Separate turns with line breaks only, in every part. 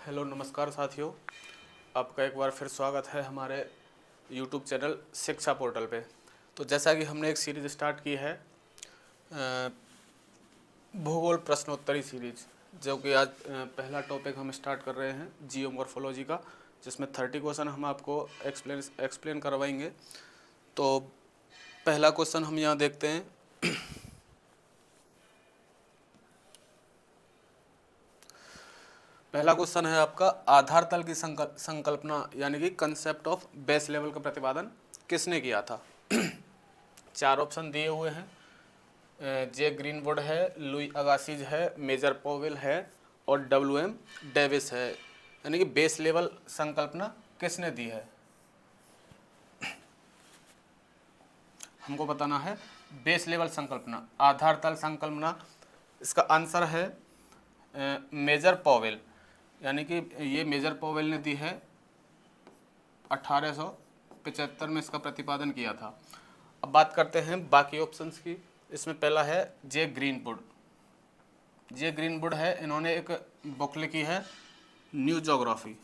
Hello नमस्कार साथियों, आपका एक बार फिर स्वागत है हमारे यूट्यूब चैनल शिक्षा पोर्टल पे। तो जैसा कि हमने एक सीरीज़ स्टार्ट की है भूगोल प्रश्नोत्तरी सीरीज, जो कि आज पहला टॉपिक हम स्टार्ट कर रहे हैं जियोमॉर्फोलॉजी का, जिसमें 30 क्वेश्चन हम आपको एक्सप्लेन करवाएंगे। तो पहला क्वेश्चन हम यहाँ देखते हैं। पहला क्वेश्चन है आपका, आधार तल की संकल्पना यानी कि कंसेप्ट ऑफ बेस लेवल का प्रतिपादन किसने किया था? चार ऑप्शन दिए हुए हैं। जे ग्रीनवुड है, लुई अगासिज है, मेजर पॉवेल है और डब्ल्यू एम डेविस है। यानी कि बेस लेवल संकल्पना किसने दी है? हमको बताना है बेस लेवल संकल्पना, आधार तल संकल्पना। इसका आंसर है मेजर पॉवेल, यानी कि ये मेजर पॉवेल ने दी है। 1875 में इसका प्रतिपादन किया था। अब बात करते हैं बाकी ऑप्शंस की। इसमें पहला है जे ग्रीनवुड। जे ग्रीनवुड है, इन्होंने एक बुक लिखी है न्यू ज्योग्राफी।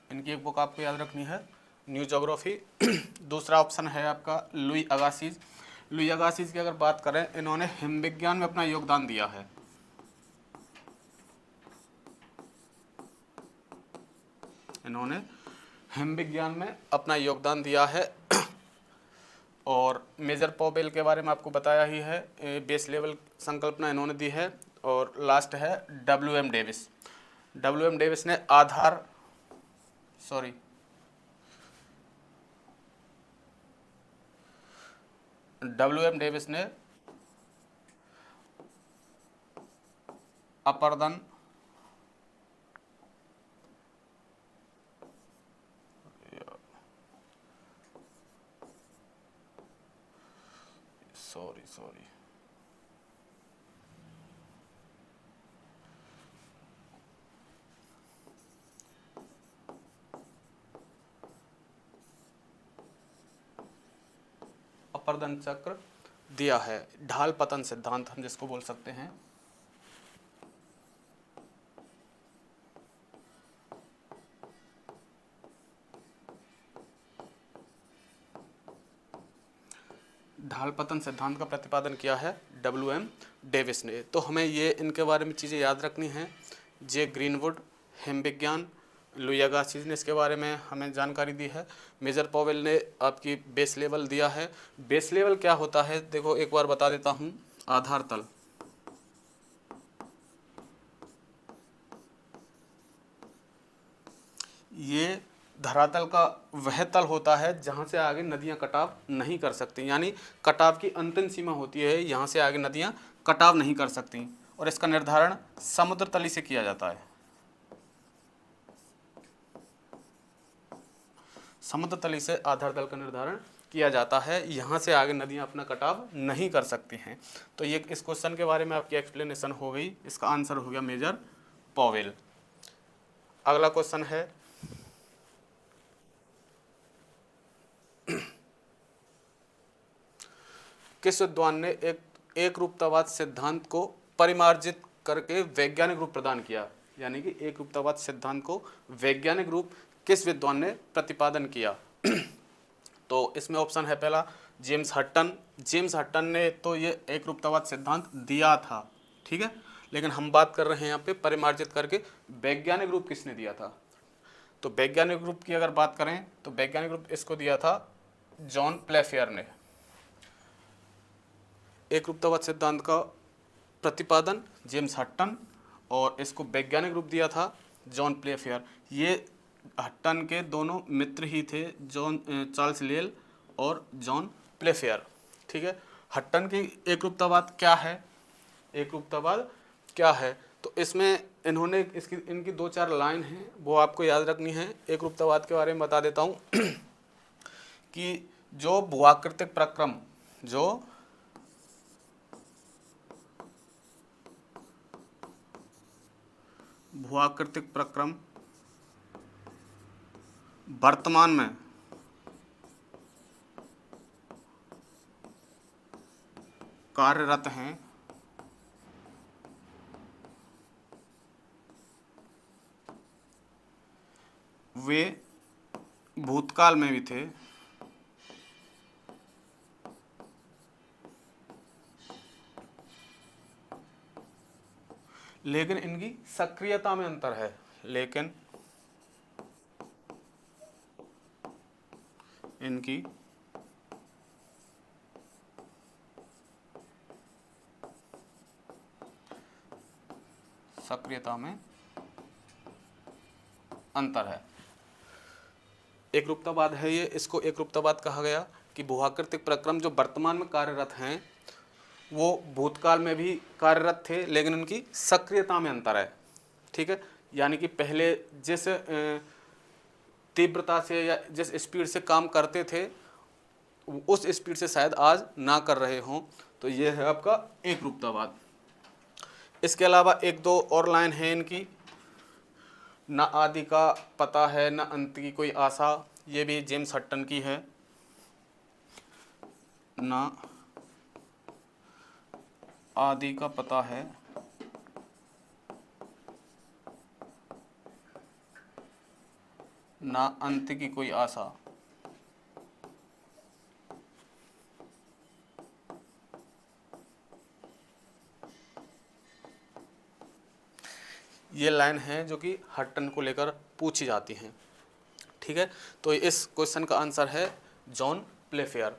इनकी एक बुक आपको याद रखनी है, न्यू ज्योग्राफी। दूसरा ऑप्शन है आपका लुई अगासिज। लुई अगासिज की अगर बात करें, इन्होंने हिम विज्ञान में अपना योगदान दिया है। इन्होंने हिम विज्ञान में अपना योगदान दिया है। और मेजर पॉवेल के बारे में आपको बताया ही है, बेस लेवल संकल्पना इन्होंने दी है। और लास्ट है W M Davis. W M Davis ने डब्ल्यू एम डेविस ने अपर्दन सॉरी अपर्दन चक्र दिया है। ढाल पतन सिद्धांत हम जिसको बोल सकते हैं। ढाल पतन सिद्धांत का प्रतिपादन किया है डब्ल्यू एम डेविस ने। तो हमें ये इनके बारे में चीज़ें याद रखनी हैं। जे ग्रीनवुड, हिम विज्ञान, लुई अगासिज ने इसके बारे में हमें जानकारी दी है। मेजर पॉवेल ने आपकी बेस लेवल दिया है। बेस लेवल क्या होता है, देखो एक बार बता देता हूँ। आधार तल, ये धरातल का वह तल होता है जहाँ से आगे नदियाँ कटाव नहीं कर सकती, यानी कटाव की अंतिम सीमा होती है, यहाँ से आगे नदियाँ कटाव नहीं कर सकती। और इसका निर्धारण समुद्र तली से किया जाता है। समुद्र तली से आधार तल का निर्धारण किया जाता है, यहाँ से आगे नदियाँ अपना कटाव नहीं कर सकती हैं। तो ये इस क्वेश्चन के बारे में आपकी एक्सप्लेनेशन हो गई। इसका आंसर हो गया मेजर पॉवेल। अगला क्वेश्चन है, किस विद्वान ने एक रूपतावाद सिद्धांत को परिमार्जित करके वैज्ञानिक रूप प्रदान किया? यानी कि एक रूपतावाद सिद्धांत को वैज्ञानिक रूप किस विद्वान ने प्रतिपादन किया? तो इसमें ऑप्शन है पहला जेम्स हट्टन। जेम्स हट्टन ने तो ये एक रूपतावाद सिद्धांत दिया था, ठीक है, लेकिन हम बात कर रहे हैं यहाँ पे परिमार्जित करके वैज्ञानिक रूप किसने दिया था। तो वैज्ञानिक रूप की अगर बात करें तो वैज्ञानिक रूप इसको दिया था जॉन प्लेफेयर ने। एक रूपतावाद सिद्धांत का प्रतिपादन जेम्स हट्टन, और इसको वैज्ञानिक रूप दिया था जॉन प्लेफेयर। ये हट्टन के दोनों मित्र ही थे, चार्ल्स लियल और जॉन प्लेफेयर, ठीक है। हट्टन की एक रूपतावाद क्या है, एक रूपतावाद क्या है, तो इसमें इन्होंने इनकी दो चार लाइन हैं, वो आपको याद रखनी है। एक रूपतावाद के बारे में बता देता हूँ कि जो भूआकृतिक प्रक्रम, जो भूआकृतिक प्रक्रम वर्तमान में कार्यरत हैं, वे भूतकाल में भी थे, लेकिन इनकी सक्रियता में अंतर है। लेकिन इनकी सक्रियता में अंतर है। एकरूपतावाद है ये, इसको एकरूपतावाद कहा गया कि भूआकृतिक प्रक्रम जो वर्तमान में कार्यरत हैं वो भूतकाल में भी कार्यरत थे, लेकिन उनकी सक्रियता में अंतर है। ठीक है, यानी कि पहले जिस तीव्रता से या जिस स्पीड से काम करते थे उस स्पीड से शायद आज ना कर रहे हों। तो ये है आपका एकरूपतावाद। इसके अलावा एक दो और लाइन है इनकी, न आदि का पता है न अंत की कोई आशा, ये भी जेम्स हट्टन की है। न आदि का पता है न अंत की कोई आशा, ये लाइन है जो कि हट्टन को लेकर पूछी जाती हैं। ठीक है, तो इस क्वेश्चन का आंसर है जॉन प्लेफेयर।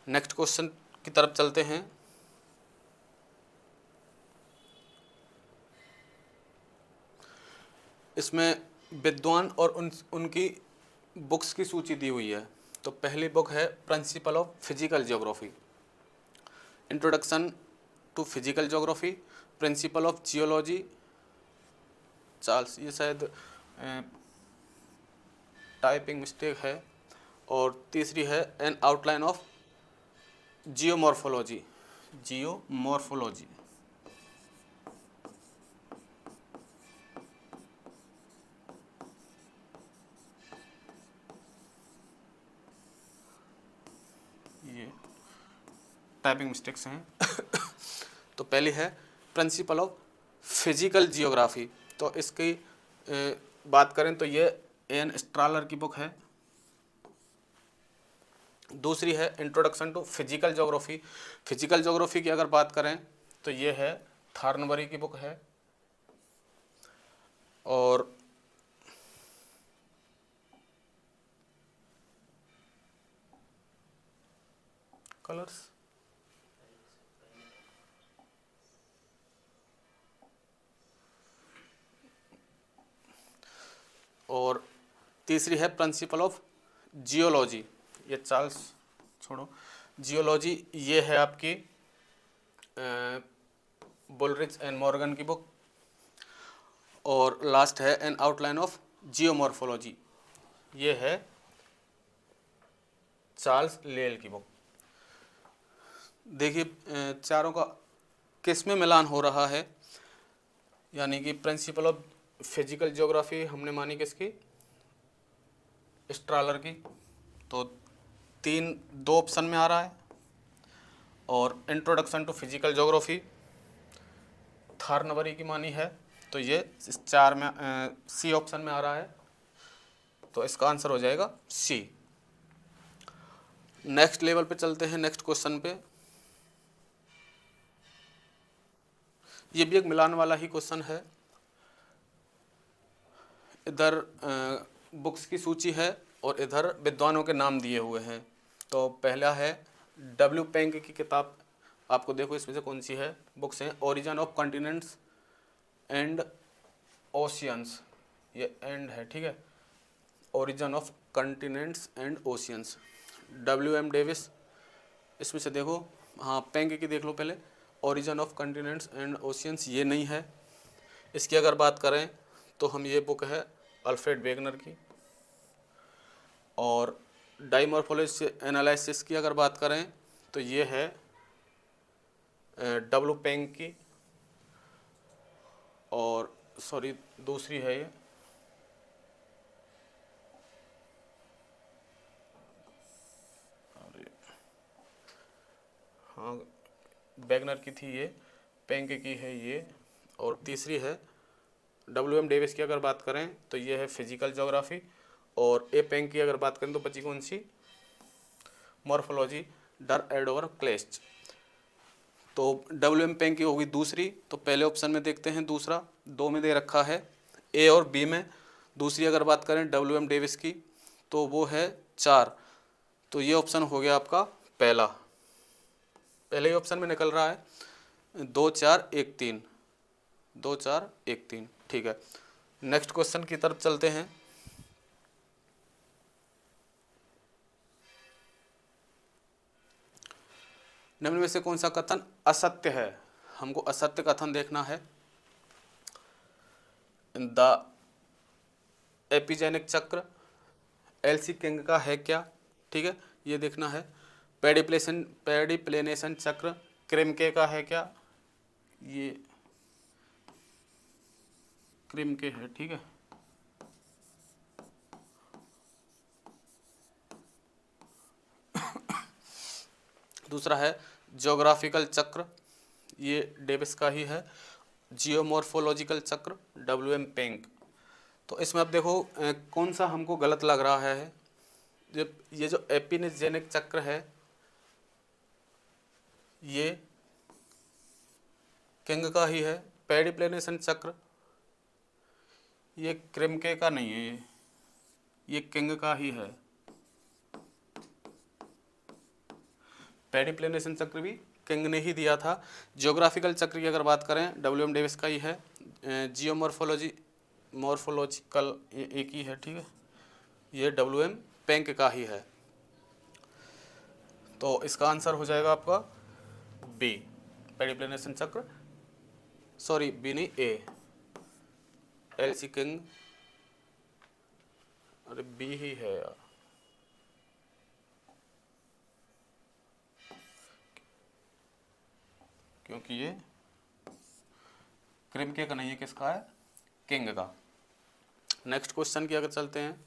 नेक्स्ट क्वेश्चन की तरफ चलते हैं। इसमें विद्वान और उनकी बुक्स की सूची दी हुई है। तो पहली बुक है principle of physical geography, introduction to physical geography, principle of geology Charles, ये शायद टाइपिंग मिस्टेक है, और तीसरी है an outline of geomorphology, geomorphology. ये टाइपिंग मिस्टेक्स हैं। तो पहली है प्रिंसिपल ऑफ फिजिकल जियोग्राफी, तो इसकी बात करें तो ये एन स्ट्रालर की बुक है। दूसरी है introduction to physical geography. Physical geography की अगर बात करें तो ये है थॉर्नबरी की बुक है। और कलर्स, और तीसरी है प्रिंसिपल ऑफ जियोलॉजी, ये चार्ल्स छोड़ो, जियोलॉजी ये है आपकी बुलरिच एंड मॉर्गन की बुक। और लास्ट है एन आउटलाइन ऑफ जियोमॉर्फोलॉजी, ये है चार्ल्स लेल की बुक। देखिए चारों का किस में मिलान हो रहा है, यानी कि प्रिंसिपल ऑफ फिजिकल ज्योग्राफी हमने मानी किसकी, स्ट्रालर की, तो दो ऑप्शन में आ रहा है। और इंट्रोडक्शन टू फिजिकल ज्योग्राफी थॉर्नबरी की मानी है, तो ये इस चार में सी ऑप्शन में आ रहा है, तो इसका आंसर हो जाएगा सी। नेक्स्ट लेवल पे चलते हैं, नेक्स्ट क्वेश्चन पे। ये भी एक मिलान वाला ही क्वेश्चन है। इधर बुक्स की सूची है और इधर विद्वानों के नाम दिए हुए हैं। तो पहला है डब्ल्यू पेंग की किताब, आपको देखो इसमें से कौन सी है। बुक्स हैं origin of continents and oceans, ये एंड है, ठीक है, origin of continents and oceans, W.M. Davis. इसमें से देखो, हाँ पेंग की देख लो पहले, origin of continents and oceans ये नहीं है। इसकी अगर बात करें तो हम ये बुक है अल्फ्रेड वेगनर की। और डाइमॉर्फोलॉजी एनालिसिस की अगर बात करें तो ये है डब्ल्यू पेंग की, और सॉरी दूसरी है ये हाँ वेगनर की थी, ये पेंग की है ये। और तीसरी है W.M. डेविस की अगर बात करें तो ये है फिजिकल ज्योग्राफी। और ए पेंग की अगर बात करें तो बची कौन सी, मॉर्फोलॉजी डर एडोवर क्लेस्ट। तो डब्ल्यू एम पेंग की होगी दूसरी। तो पहले ऑप्शन में देखते हैं दूसरा, 2 में दे रखा है ए और बी में। दूसरी अगर बात करें डब्ल्यू एम डेविस की तो वो है 4। तो ये ऑप्शन हो गया आपका पहला, पहले ही ऑप्शन में निकल रहा है 2 4 1 3, 2 4 1 3। ठीक है, नेक्स्ट क्वेश्चन की तरफ चलते हैं। निम्न में से कौन सा कथन असत्य है, हमको असत्य कथन देखना है। द एपिजेनिक चक्र एलसी किंग का है क्या, ठीक है, ये देखना है। पेडिप्लेनेशन चक्र क्रिमके का है क्या, ये क्रिमके है, ठीक है। दूसरा है ज्योग्राफिकल चक्र, ये डेविस का ही है। जियोमॉर्फोलॉजिकल चक्र डब्ल्यू एम पेंग। तो इसमें अब देखो कौन सा हमको गलत लग रहा है। जब ये जो एपिजेनिक चक्र है ये किंग का ही है। पेडिप्लेनेशन चक्र ये क्रिमके का नहीं है, ये किंग का ही है। पेडिप्लेनेशन चक्र भी किंग ने ही दिया था। ज्योग्राफिकल चक्र की अगर बात करें डब्ल्यू एम डेविस का ही है। मॉर्फोलॉजिकल एक ही है, ठीक है, ये डब्ल्यू एम पेंक का ही है। तो इसका आंसर हो जाएगा आपका बी, पेडिप्लेनेशन चक्र, सॉरी बी नहीं ए, एलसी किंग, अरे बी ही है यार, क्योंकि ये क्रिमके का नहीं है, किसका है, किंग का। नेक्स्ट क्वेश्चन की अगर चलते हैं।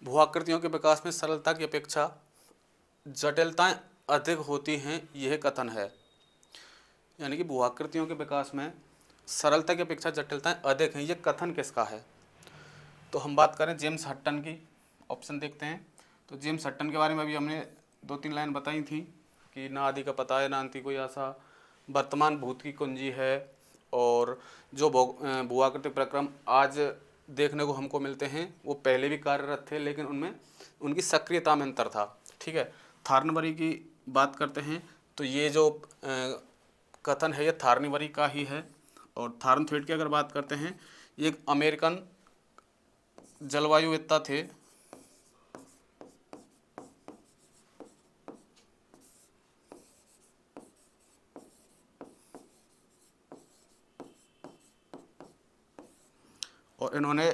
भूआकृतियों के विकास में सरलता की अपेक्षा जटिलताएं अधिक होती हैं, यह कथन है। यानी कि भूआकृतियों के विकास में सरलता की अपेक्षा जटिलताएं अधिक हैं, यह कथन किसका है। तो हम बात करें जेम्स हट्टन की, ऑप्शन देखते हैं। तो जेम्स हट्टन के बारे में अभी हमने 2-3 लाइन बताई थी कि ना आदि का पता है ना अंति कोई आशा, वर्तमान भूत की कुंजी है, और जो भूआकृति प्रक्रम आज देखने को हमको मिलते हैं वो पहले भी कार्यरत थे, लेकिन उनमें उनकी सक्रियता में अंतर था, ठीक है। थार्नबरी की बात करते हैं तो ये जो कथन है ये थार्नबरी का ही है। और थार्नथ्वेट की अगर बात करते हैं, ये एक अमेरिकन जलवायुवेत्ता थे। और इन्होंने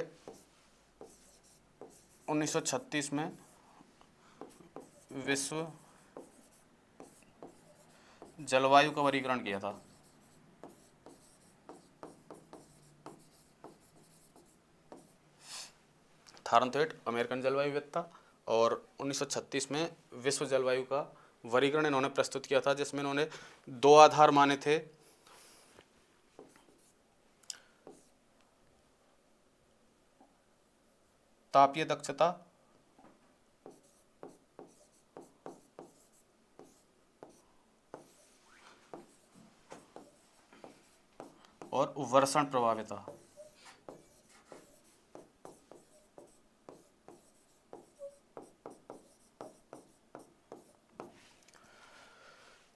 1936 में विश्व जलवायु का वर्गीकरण किया था। थार्नथ्वेट अमेरिकन जलवायुवेत्ता, और 1936 में विश्व जलवायु का वर्गीकरण इन्होंने प्रस्तुत किया था, जिसमें इन्होंने 2 आधार माने थे। तापीय दक्षता और वर्षण प्रभाविता।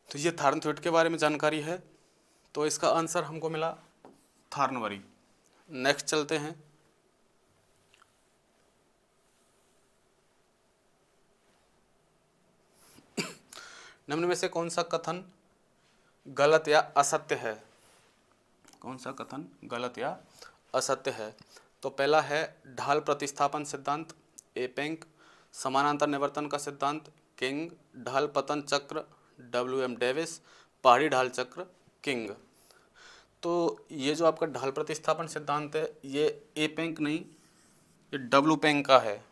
तो ये थार्नथ्वेट के बारे में जानकारी है, तो इसका आंसर हमको मिला थार्नबरी। नेक्स्ट चलते हैं। निम्न में से कौन सा कथन गलत या असत्य है, कौन सा कथन गलत या असत्य है। तो पहला है ढाल प्रतिस्थापन सिद्धांत ए पेंक, समानांतर निवर्तन का सिद्धांत किंग, ढाल पतन चक्र डब्ल्यू एम डेविस, पहाड़ी ढाल चक्र किंग। तो ये जो आपका ढाल प्रतिस्थापन सिद्धांत है ये ए पेंक नहीं, ये डब्ल्यू पेंक का है।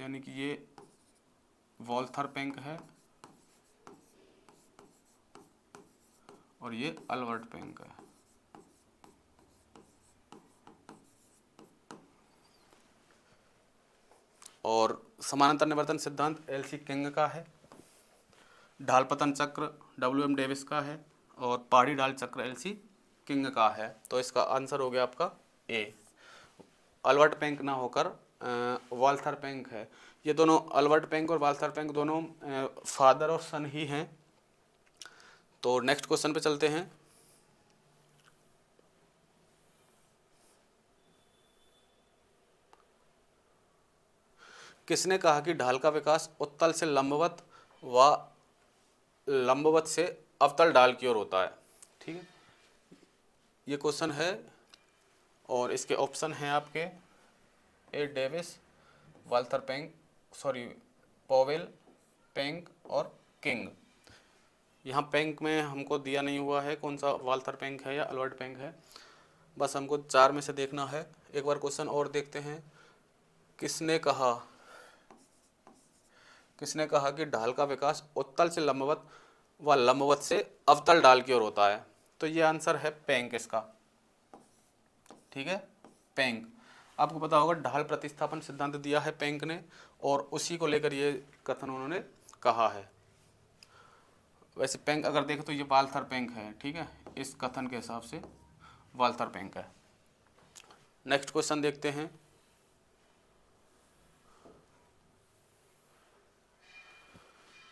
यानी कि ये वोल्थरपेंक है और ये अल्बर्टपेंक है। और समानांतर निवर्तन सिद्धांत एल.सी. किंग का है। ढाल पतन चक्र W.M. डेविस का है और पहाड़ी ढाल चक्र एल.सी. किंग का है। तो इसका आंसर हो गया आपका ए। अल्बर्टपेंक ना होकर वॉल्थरपेंक है। ये दोनों अल्बर्टपेंक और वॉल्थरपेंक दोनों फादर और सन ही हैं। तो नेक्स्ट क्वेश्चन पे चलते हैं। किसने कहा कि ढाल का विकास उत्तल से लंबवत व लंबवत से अवतल ढाल की ओर होता है? ठीक है, ये क्वेश्चन है और इसके ऑप्शन हैं आपके ए डेविस, वॉल्थरपेंक, पॉवेल, पेंक और किंग। यहाँ पेंक में हमको दिया नहीं हुआ है कौन सा वॉल्थरपेंक है या अल्बर्टपेंक है, बस हमको 4 में से देखना है। एक बार क्वेश्चन और देखते हैं। किसने कहा कि ढाल का विकास उत्तल से लंबवत व लंबवत से अवतल ढाल की ओर होता है? तो ये आंसर है पेंक इसका। ठीक है, पेंक। आपको पता होगा ढाल प्रतिस्थापन सिद्धांत दिया है पेंक ने और उसी को लेकर ये कथन उन्होंने कहा है। वैसे पेंक अगर देखें तो ये वॉल्थरपेंक है। ठीक है, इस कथन के हिसाब से वॉल्थरपेंक है। नेक्स्ट क्वेश्चन देखते हैं।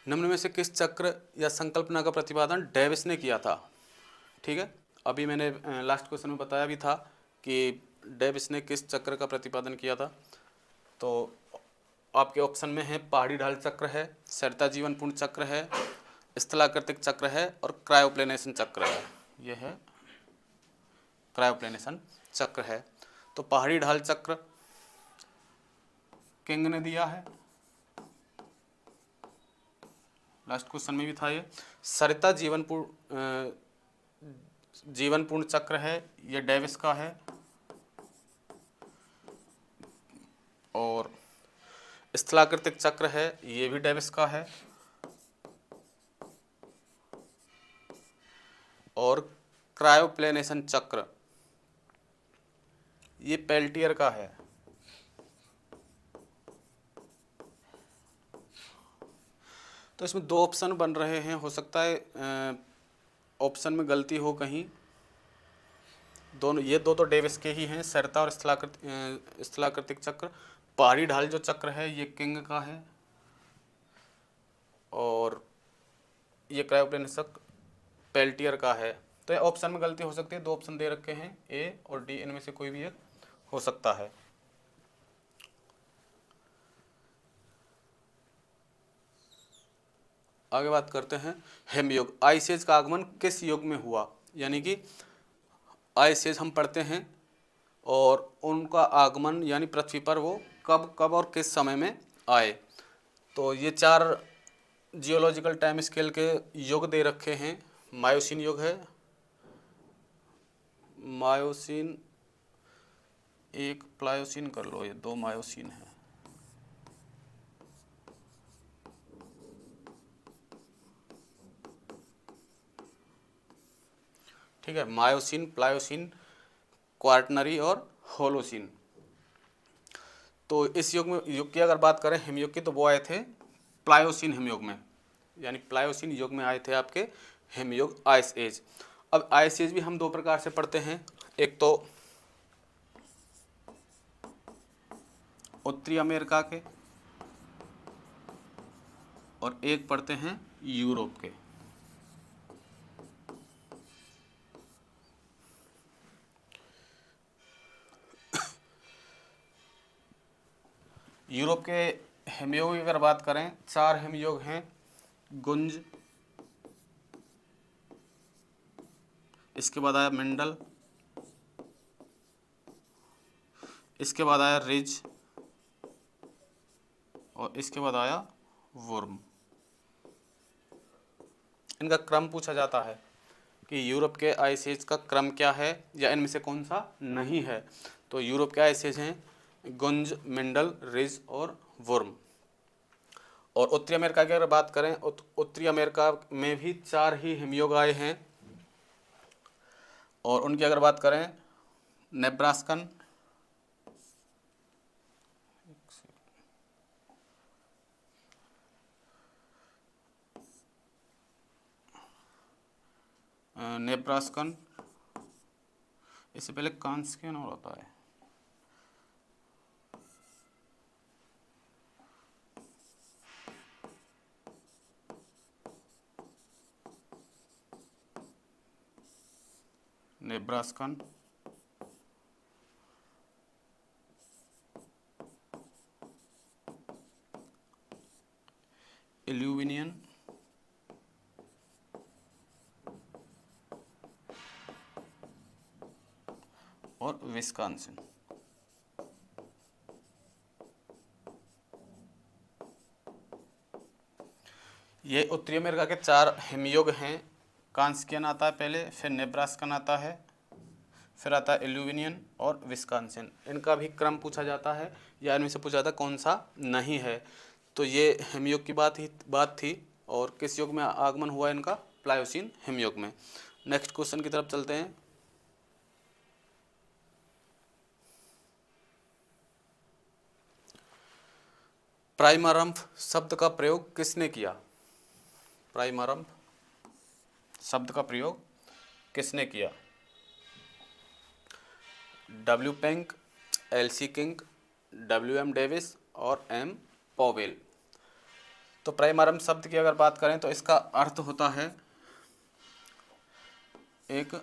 निम्न में से किस चक्र या संकल्पना का प्रतिपादन डेविस ने किया था? ठीक है, अभी मैंने लास्ट क्वेश्चन में बताया भी था कि डेविस ने किस चक्र का प्रतिपादन किया था। तो आपके ऑप्शन में है पहाड़ी ढाल चक्र है, सरिता जीवन पूर्ण चक्र है, स्थलाकृतिक चक्र है और क्रायोप्लेनेशन चक्र है। यह है क्रायोप्लेनेशन चक्र है। तो पहाड़ी ढाल चक्र किंग ने दिया है, लास्ट क्वेश्चन में भी था ये। सरिता जीवन पूर्ण चक्र है, ये डेविस का है। और स्थलाकृतिक चक्र है, ये भी डेविस का है। और क्रायोप्लेनेशन चक्र ये पेल्टियर का है। तो इसमें 2 ऑप्शन बन रहे हैं, हो सकता है ऑप्शन में गलती हो कहीं। दोनों ये दो तो डेविस के ही हैं, सरिता और स्थलाकृतिक चक्र। पहाड़ी ढाल जो चक्र है ये किंग का है और ये क्रायोप्लेनेशन चक्र पेल्टियर का है। तो ये ऑप्शन में गलती हो सकती है। 2 ऑप्शन दे रखे हैं, ए और डी, इनमें से कोई भी एक हो सकता है। आगे बात करते हैं हेमयुग। आइस एज का आगमन किस युग में हुआ? यानी कि आइस एज हम पढ़ते हैं और उनका आगमन यानी पृथ्वी पर वो कब कब और किस समय में आए। तो ये 4 जियोलॉजिकल टाइम स्केल के युग दे रखे हैं। मायोसीन युग है, मायोसीन 1, प्लायोसीन कर लो, ये 2 मायोसीन है। ठीक है, मायोसीन, प्लायोसीन, क्वार्टनरी और होलोसीन। तो इस युग की अगर बात करें हिमयुग की, तो वो आए थे प्लायोसीन हिमयुग में, यानी प्लायोसीन युग में आए थे आपके हिमयुग, आइस एज। अब आइस एज भी हम 2 प्रकार से पढ़ते हैं, एक तो उत्तरी अमेरिका के और एक पढ़ते हैं यूरोप के। यूरोप के हिमयोग की अगर बात करें, 4 हिमयोग हैं। गुंज, इसके बाद आया मिंडल, इसके बाद आया रिज और इसके बाद आया वुर्म। इनका क्रम पूछा जाता है कि यूरोप के आइस एज का क्रम क्या है या इनमें से कौन सा नहीं है। तो यूरोप के आइस एज हैं गुंज, मिंडल, रिज और वुर्म। और उत्तरी अमेरिका की अगर बात करें, उत्तरी अमेरिका में भी 4 ही हिमयोग आए हैं। और उनकी अगर बात करें, नेब्रास्कन, नेब्रास्कन, इससे पहले कांस्कियन और होता है, नेब्रास्कन, इल्यूविनियन और विस्कॉन्सिन। ये उत्तरी अमेरिका के 4 हिमयुग हैं। कांस्कियन आता है पहले, फिर नेब्रास्कन आता है, फिर आता है इल्यूविनियन और विस्कॉन्सिन। इनका भी क्रम पूछा जाता है या इनमें से पूछा जाता है कौन सा नहीं है। तो ये हिमयुग की बात थी। और किस युग में आगमन हुआ इनका? प्लायोसीन हिमयुग में। नेक्स्ट क्वेश्चन की तरफ चलते हैं। प्राइमरम्फ शब्द का प्रयोग किसने किया? प्राइमरम्फ शब्द का प्रयोग किसने किया? W Penck, LC King, W M Davis और एम पॉवेल। तो प्राइमरम्फ शब्द की अगर बात करें तो इसका अर्थ होता है एक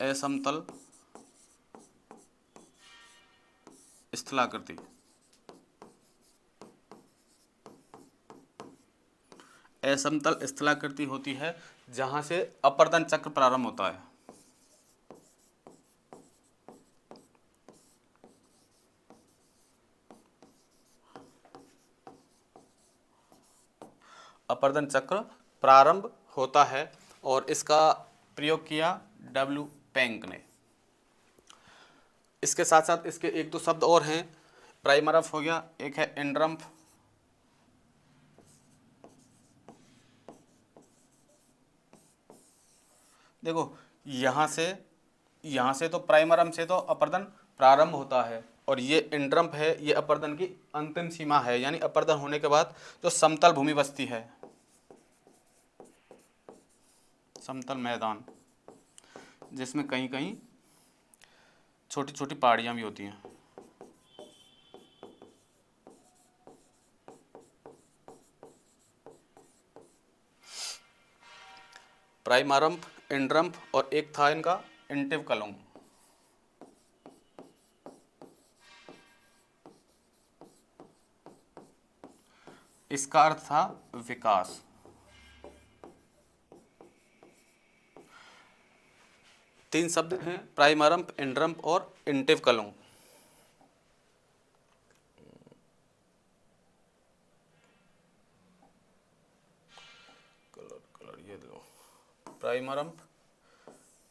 असमतल स्थलाकृति। असमतल स्थलाकृति होती है जहां से अपर्दन चक्र प्रारंभ होता है। अपर्दन चक्र प्रारंभ होता है और इसका प्रयोग किया डब्ल्यू पेंक ने। इसके साथ साथ इसके एक दो शब्द और हैं। प्राइमरम्फ हो गया, एक है एंडरम्फ, देखो यहाँ से तो प्राइमरम्फ से तो अपर्दन प्रारंभ होता है और ये एंडरम्फ है, ये अपर्दन की अंतिम सीमा है, यानी अपर्दन होने के बाद जो समतल भूमि बचती है, समतल मैदान, जिसमें कहीं कहीं छोटी छोटी पहाड़ियाँ भी होती हैं। प्राइमरम्फ, एंडरम्फ और एक था इनका इंटिवक्लुम। इसका अर्थ था विकास। तीन शब्द हैं, प्राइमरम्फ, एंडरम्फ और इंटिवक्लुम। कलर ये दो, प्राइमरम्फ,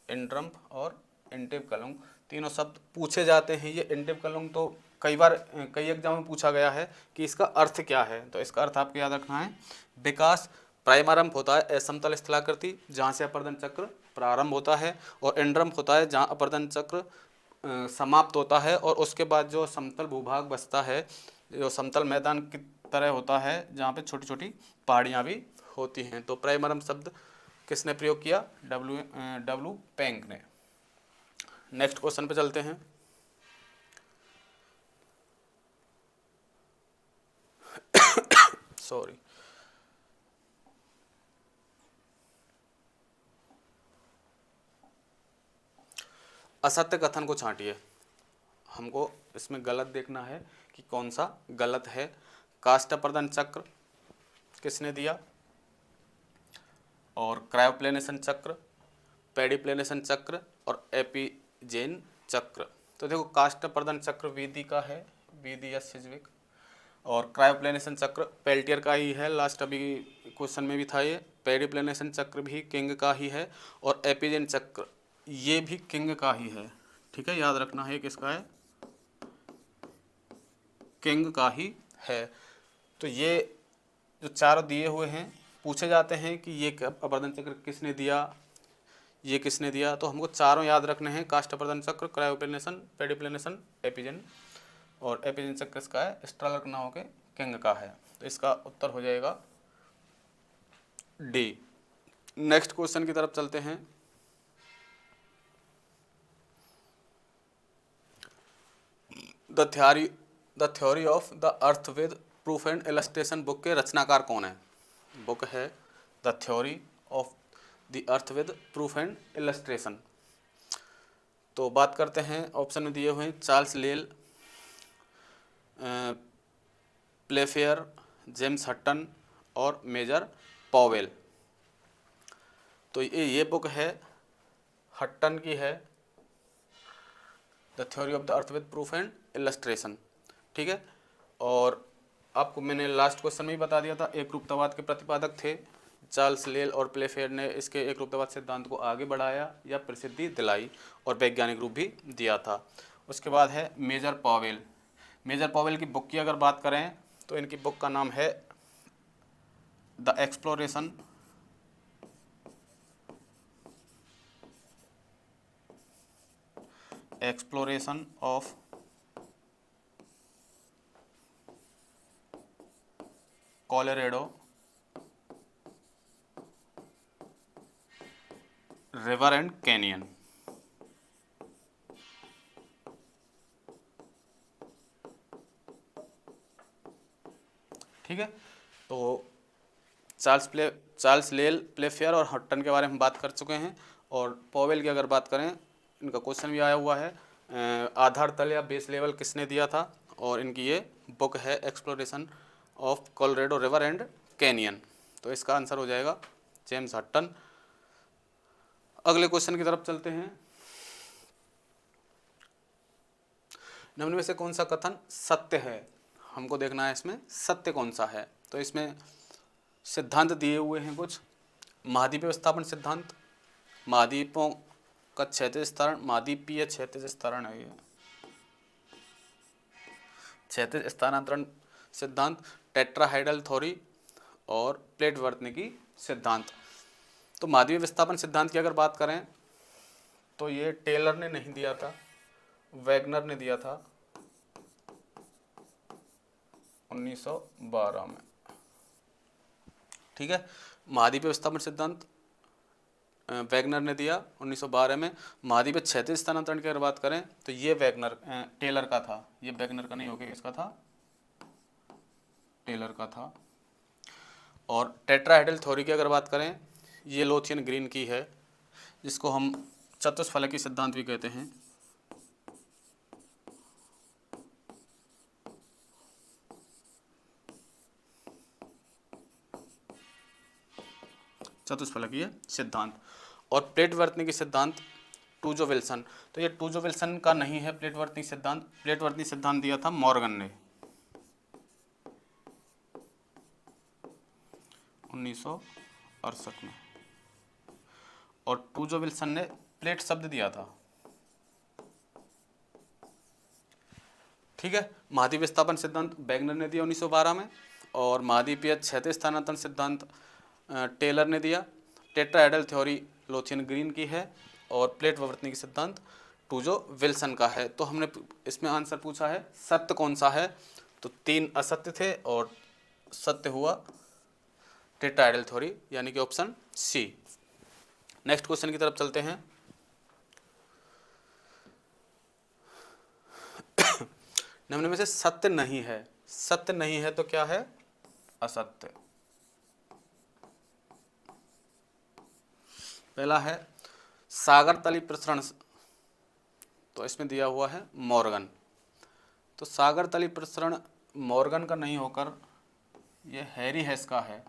एंडरम्फ और इंटिवक्लुम, तीनों शब्द पूछे जाते हैं। ये इंटिवक्लुम तो कई बार कई एग्जाम में पूछा गया है कि इसका अर्थ क्या है, तो इसका अर्थ आपको याद रखना है विकास। प्राइमरम्फ होता है असमतल स्थलाकृति जहाँ से अपर्दन चक्र प्रारंभ होता है, और एंडरम्फ होता है जहाँ अपर्दन चक्र समाप्त होता है और उसके बाद जो समतल भूभाग बचता है, जो समतल मैदान की तरह होता है जहाँ पे छोटी छोटी पहाड़ियाँ भी होती हैं। तो प्राइमरम्फ शब्द किसने प्रयोग किया? डब्ल्यू पेंक ने। नेक्स्ट क्वेश्चन पे चलते हैं। सॉरी, असत्य कथन को छांटिए। हमको इसमें गलत देखना है कि कौन सा गलत है। काष्ठ अपर्दन चक्र किसने दिया? और क्रायोप्लेनेशन चक्र, पेडिप्लेनेशन चक्र और एपिजेन चक्र। तो देखो, काष्ठ अपर्दन चक्र वीदी का है, वीदी या सिज्विक, और क्रायोप्लेनेशन चक्र पेल्टियर का ही है, लास्ट अभी क्वेश्चन में भी था ये। पेडिप्लेनेशन चक्र भी किंग का ही है और एपिजेन चक्र ये भी किंग का ही है। ठीक है, याद रखना है किसका है, किंग का ही है। तो ये जो चारों दिए हुए हैं, पूछे जाते हैं कि ये अपवर्तन चक्र किसने दिया, ये किसने दिया, तो हमको चारों याद रखने हैं, काष्ठ अपवर्तन चक्र, क्रायोप्लेनेशन, पेडिप्लेनेशन, एपिजन। और एपिजन चक्र किसका है, स्ट्रालर ना होके किंग का है। तो इसका उत्तर हो जाएगा डी। नेक्स्ट क्वेश्चन की तरफ चलते हैं। The theory of the earth with proof and illustration book के रचनाकार कौन है। बुक है the theory of the earth with proof and illustration. तो बात करते हैं, ऑप्शन में दिए हुए हैं चार्ल्स लेल, प्लेफेयर, जेम्स हट्टन और मेजर पॉवेल। तो ये बुक है, हट्टन की है, the theory of the earth with proof and illustration. ठीक है। और आपको मैंने लास्ट क्वेश्चन में ही बता दिया था, एक रूपतावाद के प्रतिपादक थे चार्ल्स लेल और प्लेफेयर ने इसके एक रूपतावाद सिद्धांत को आगे बढ़ाया या प्रसिद्धि दिलाई और वैज्ञानिक रूप भी दिया था। उसके बाद है मेजर पॉवेल। मेजर पॉवेल की बुक की अगर बात करें तो इनकी बुक का नाम है the exploration of Colorado river and canyon. ठीक है। तो चार्ल्स लेल, प्लेफेयर और हट्टन के बारे में बात कर चुके हैं। और पॉवेल की अगर बात करें, इनका क्वेश्चन भी आया हुआ है, आधार तल या बेस लेवल किसने दिया था, और इनकी ये बुक है exploration of Colorado river and canyon. तो इसका आंसर हो जाएगा जेम्स हट्टन। अगले क्वेश्चन की तरफ चलते हैं। निम्न में से कौन सा कथन सत्य है, हमको देखना है इसमें सत्य कौन सा है। तो इसमें सिद्धांत दिए हुए हैं कुछ, महाद्वीपीय विस्थापन सिद्धांत, महाद्वीपों का क्षैतिज विस्तारण, महाद्वीपीय क्षैतिज विस्तारण है ये, क्षैतिज स्थानांतरण सिद्धांत, टेट्राहाइडल थ्योरी और प्लेट वर्तनिकी सिद्धांत। तो महाद्वीपीय विस्थापन सिद्धांत की अगर बात करें तो ये टेलर ने नहीं दिया था, वैगनर ने दिया था 1912 में। ठीक है। महाद्वीपीय विस्थापन सिद्धांत वैगनर ने दिया 1912 में। महाद्वीपीय क्षैतिज स्थानांतरण की अगर बात करें तो ये वैगनर टेलर का था, ये वैगनर का नहीं होगा, इसका था टेलर का था। और टेट्राहाइडल थ्योरी की अगर बात करें, ये लोथियन ग्रीन की है, जिसको हम चतुष्फलकी सिद्धांत भी कहते हैं। चतुष्फलकीय सिद्धांत। और प्लेट वर्तनी की सिद्धांत टूजो विल्सन। तो ये टूजो विल्सन का नहीं है प्लेट वर्तनी सिद्धांत, प्लेट वर्तनी सिद्धांत दिया था मॉर्गन ने 1968 में। और टूजो विल्सन ने प्लेट शब्द दिया था। ठीक है। महाद्वीपीय विस्थापन सिद्धांत वैगनर ने दिया 1912 में। और महाद्वीपीय क्षैतिज स्थानांतरण सिद्धांत टेलर ने दिया। टेट्राहाइडल थ्योरी लोथियन ग्रीन की है। और प्लेट वर्तनी की सिद्धांत टूजो विल्सन का है। तो हमने इसमें आंसर पूछा है सत्य कौन सा है, तो 3 असत्य थे और सत्य हुआ टेट्राहाइडल थ्योरी, यानी कि ऑप्शन सी। नेक्स्ट क्वेश्चन की तरफ चलते हैं। निम्न में से सत्य नहीं है, सत्य नहीं है तो क्या है, असत्य। पहला है सागर तली प्रसरण, तो इसमें दिया हुआ है मॉर्गन। तो सागर तली प्रसरण मॉर्गन का नहीं होकर यह हैरी हेस का है।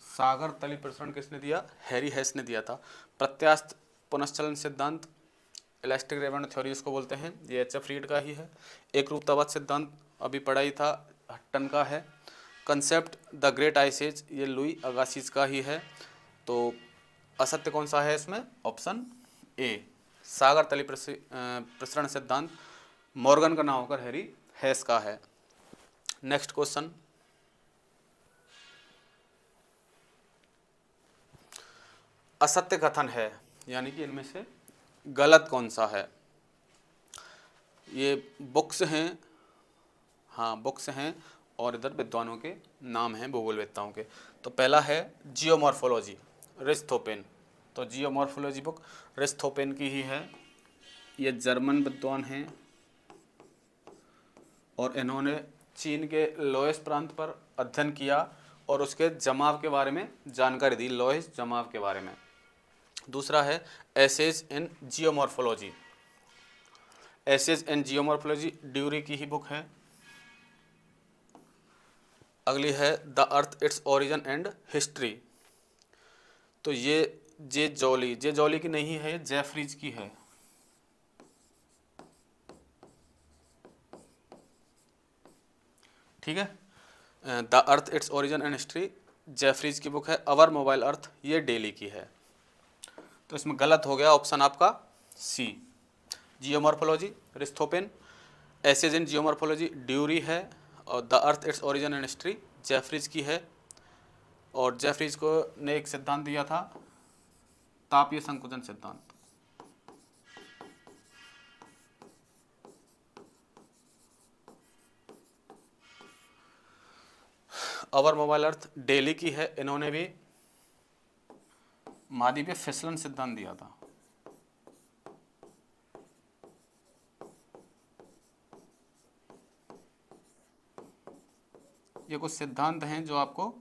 सागर तली प्रसरण किसने दिया, हैरी हेस ने दिया था। प्रत्यास्थ पुनश्चलन सिद्धांत, इलास्टिक रेवंड थ्योरी इसको बोलते हैं, ये एच एफ रीड का ही है। एक रूपतावाद सिद्धांत अभी पढ़ा ही था, हट्टन का है। Concept the great ice age, ये लुई अगासिस का ही है। तो असत्य कौन सा है इसमें, ऑप्शन ए। सागर तली प्रसरण सिद्धांत मॉर्गन का नाम होकर हैरी हेस का है। नेक्स्ट क्वेश्चन, असत्य कथन है, यानी कि इनमें से गलत कौन सा है। ये बुक्स हैं, हाँ बुक्स हैं, और इधर विद्वानों के नाम हैं, भूगोलवेत्ताओं के। तो पहला है जियोमॉर्फोलॉजी, रिस्थोपेन। तो जियोमॉर्फोलॉजी बुक रिस्थोपेन की ही है। ये जर्मन विद्वान हैं और इन्होंने चीन के लोएस प्रांत पर अध्ययन किया और उसके जमाव के बारे में जानकारी दी, लोएस जमाव के बारे में। दूसरा है essays in geomorphology, essays in geomorphology Dury की ही बुक है। अगली है the earth its origin and history. तो ये जे जॉली की नहीं है, जेफरीज की है। ठीक है, the earth its origin and history Jeffreys की बुक है। अवर मोबाइल अर्थ ये डेली की है। तो इसमें गलत हो गया ऑप्शन आपका सी, जियोमॉर्फोलॉजी रिस्थोपेन, एसेज इन जियोमॉर्फोलॉजी ड्यूरी है, और the earth its origin and history Jeffreys की है। और जेफरीज को ने एक सिद्धांत दिया था, तापीय संकुचन सिद्धांत। अवर मोबाइल अर्थ डेली की है, इन्होंने भी महाद्वीपीय फिसलन सिद्धांत दिया था। ये कुछ सिद्धांत हैं जो आपको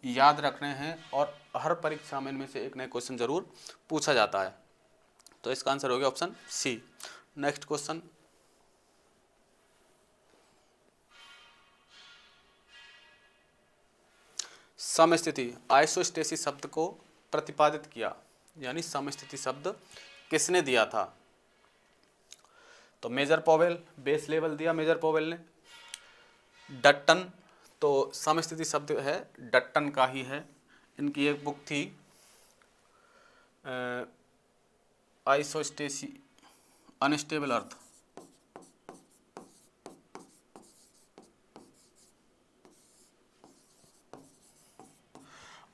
याद रखने हैं और हर परीक्षा में इनमें से एक नया क्वेश्चन जरूर पूछा जाता है। तो इसका आंसर हो गया ऑप्शन सी। नेक्स्ट क्वेश्चन, समस्थिति आइसोस्टेसिस शब्द को प्रतिपादित किया, यानी समस्थिति शब्द किसने दिया था। तो मेजर पॉवेल, बेस लेवल दिया मेजर पॉवेल ने। डट्टन, तो समस्थिति शब्द है डट्टन का ही है। इनकी एक बुक थी आइसोस्टेसी अनस्टेबल अर्थ।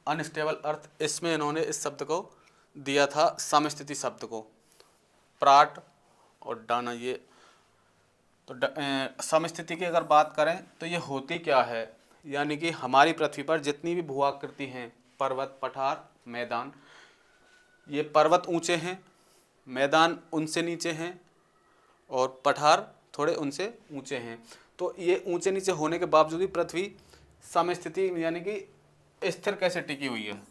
अनस्टेबल अर्थ, इसमें इन्होंने इस शब्द को दिया था, समस्थिति शब्द को। प्राट और डाना, ये तो समस्थिति की अगर बात करें तो ये होती क्या है, यानी कि हमारी पृथ्वी पर जितनी भी भूआकृति हैं, पर्वत, पठार, मैदान, ये पर्वत ऊंचे हैं, मैदान उनसे नीचे हैं, और पठार थोड़े उनसे ऊंचे हैं। तो ये ऊंचे नीचे होने के बावजूद भी पृथ्वी समस्थिति यानी कि स्थिर कैसे टिकी हुई है।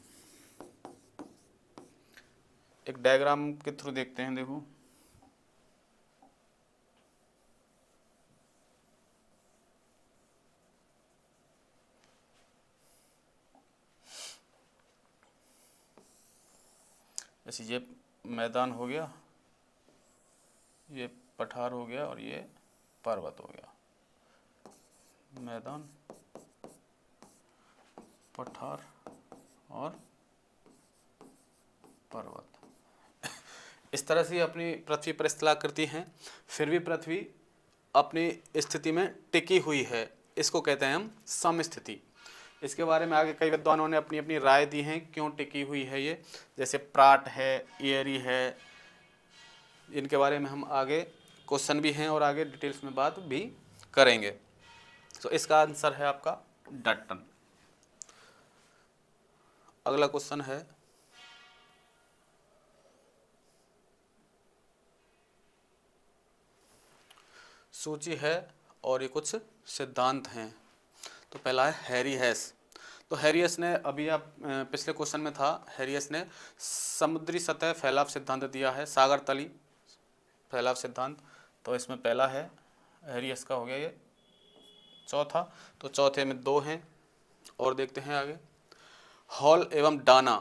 एक डायग्राम के थ्रू देखते हैं, देखो जैसे ये मैदान हो गया, ये पठार हो गया, और ये पर्वत हो गया। मैदान, पठार और पर्वत इस तरह से अपनी पृथ्वी पर स्थलाकृति हैं, फिर भी पृथ्वी अपनी स्थिति में टिकी हुई है। इसको कहते हैं हम समस्थिति। इसके बारे में आगे कई विद्वानों ने अपनी अपनी राय दी हैं क्यों टिकी हुई है ये, जैसे प्राट है, एयरी है। इनके बारे में हम आगे क्वेश्चन भी हैं और आगे डिटेल्स में बात भी करेंगे। तो इसका आंसर है आपका डट्टन। अगला क्वेश्चन है सूची है और ये कुछ सिद्धांत हैं। तो पहला है हैरी हेस। तो हैरी हेस ने, अभी आप पिछले क्वेश्चन में था, हैरी हेस ने समुद्री सतह फैलाव सिद्धांत दिया है, सागर तली फैलाव सिद्धांत। तो इसमें पहला है हैरी हेस का, हो गया ये चौथा। तो चौथे में दो हैं और देखते हैं आगे। हॉल एवं डाना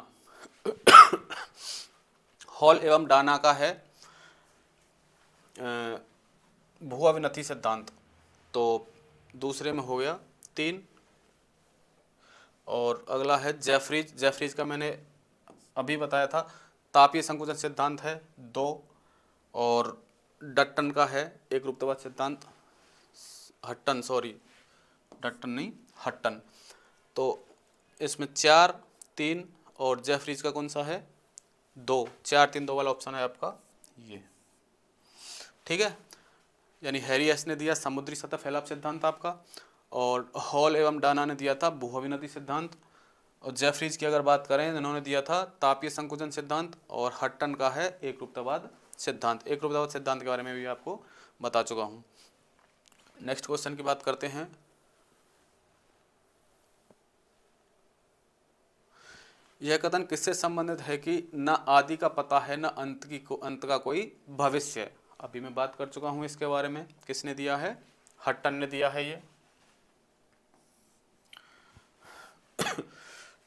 हॉल एवं डाना का है भू अवनति सिद्धांत। तो दूसरे में हो गया 3। और अगला है जेफरीज। जेफरीज का मैंने अभी बताया था, तापीय संकुचन सिद्धांत है 2। और डट्टन का है एक रूपतावाद सिद्धांत, हट्टन, सॉरी डट्टन नहीं हट्टन। तो इसमें 4, 3 और जेफरीज का कौन सा है 2, 4, 3, 2 वाला ऑप्शन है आपका ये, ठीक है। यानी हैरी एस ने दिया समुद्री सतह फैलाव सिद्धांत आपका, और हॉल एवं डाना ने दिया था भूअभिनति सिद्धांत, और जेफरीज की अगर बात करें इन्होंने दिया था तापीय संकुचन सिद्धांत, और हट्टन का है एक रूपतावाद सिद्धांत। एक रूपतावाद सिद्धांत के बारे में भी आपको बता चुका हूँ। नेक्स्ट क्वेश्चन की बात करते हैं। यह कथन किससे संबंधित है कि न आदि का पता है न अंत का कोई भविष्य। अभी मैं बात कर चुका हूं इसके बारे में, किसने दिया है, हट्टन ने दिया है ये,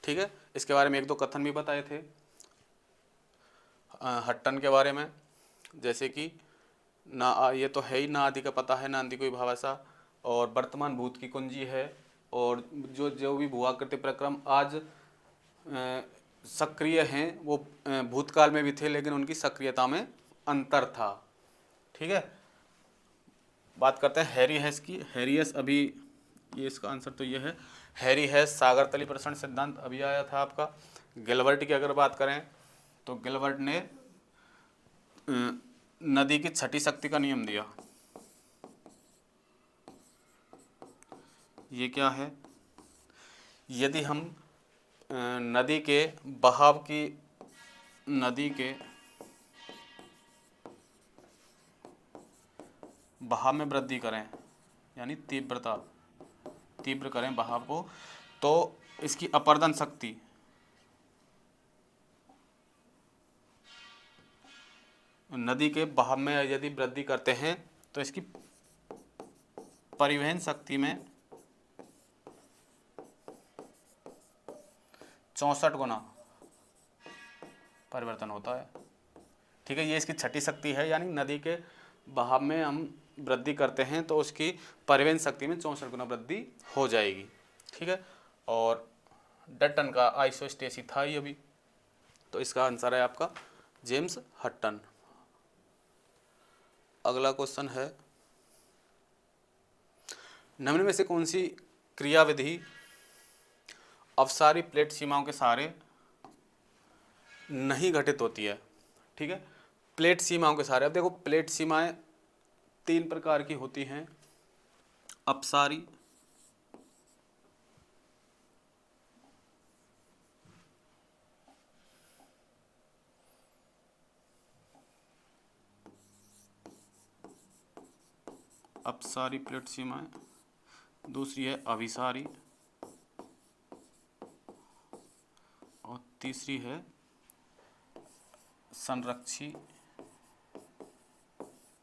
ठीक है। इसके बारे में एक दो कथन भी बताए थे हट्टन के बारे में, जैसे कि ना ये तो है ही ना आदि का पता है ना अंत कोई भाषा, और वर्तमान भूत की कुंजी है, और जो जो भी भूआकृति प्रक्रम आज सक्रिय हैं वो भूतकाल में भी थे लेकिन उनकी सक्रियता में अंतर था, ठीक है। बात करते हैं हैरी हेस की। हैरी हेस अभी ये इसका आंसर तो ये है, हैरी हेस सागर तली प्रसरण सिद्धांत अभी आया था आपका। गिलबर्ट की अगर बात करें तो गिलबर्ट ने नदी की छठी शक्ति का नियम दिया। ये क्या है, यदि हम नदी के बहाव में वृद्धि करें, यानी तीव्र करें बहाव को, तो इसकी अपरदन शक्ति नदी के बहाव में यदि वृद्धि करते हैं तो इसकी परिवहन शक्ति में 64 गुना परिवर्तन होता है, ठीक है। ये इसकी छठी शक्ति है, यानी नदी के बहाव में हम वृद्धि करते हैं तो उसकी परिवहन शक्ति में 64 गुना वृद्धि हो जाएगी, ठीक है। और डट्टन का आइसोस्टेसी था ये भी, तो इसका आंसर है आपका जेम्स हट्टन। अगला क्वेश्चन है, निम्न में से कौन सी क्रियाविधि अपसारी प्लेट सीमाओं के सहारे नहीं घटित होती है, ठीक है। प्लेट सीमाओं के सहारे, अब देखो प्लेट सीमाएं 3 प्रकार की होती हैं, अपसारी, प्लेट सीमाएं, दूसरी है अभिसारी, और तीसरी है संरक्षी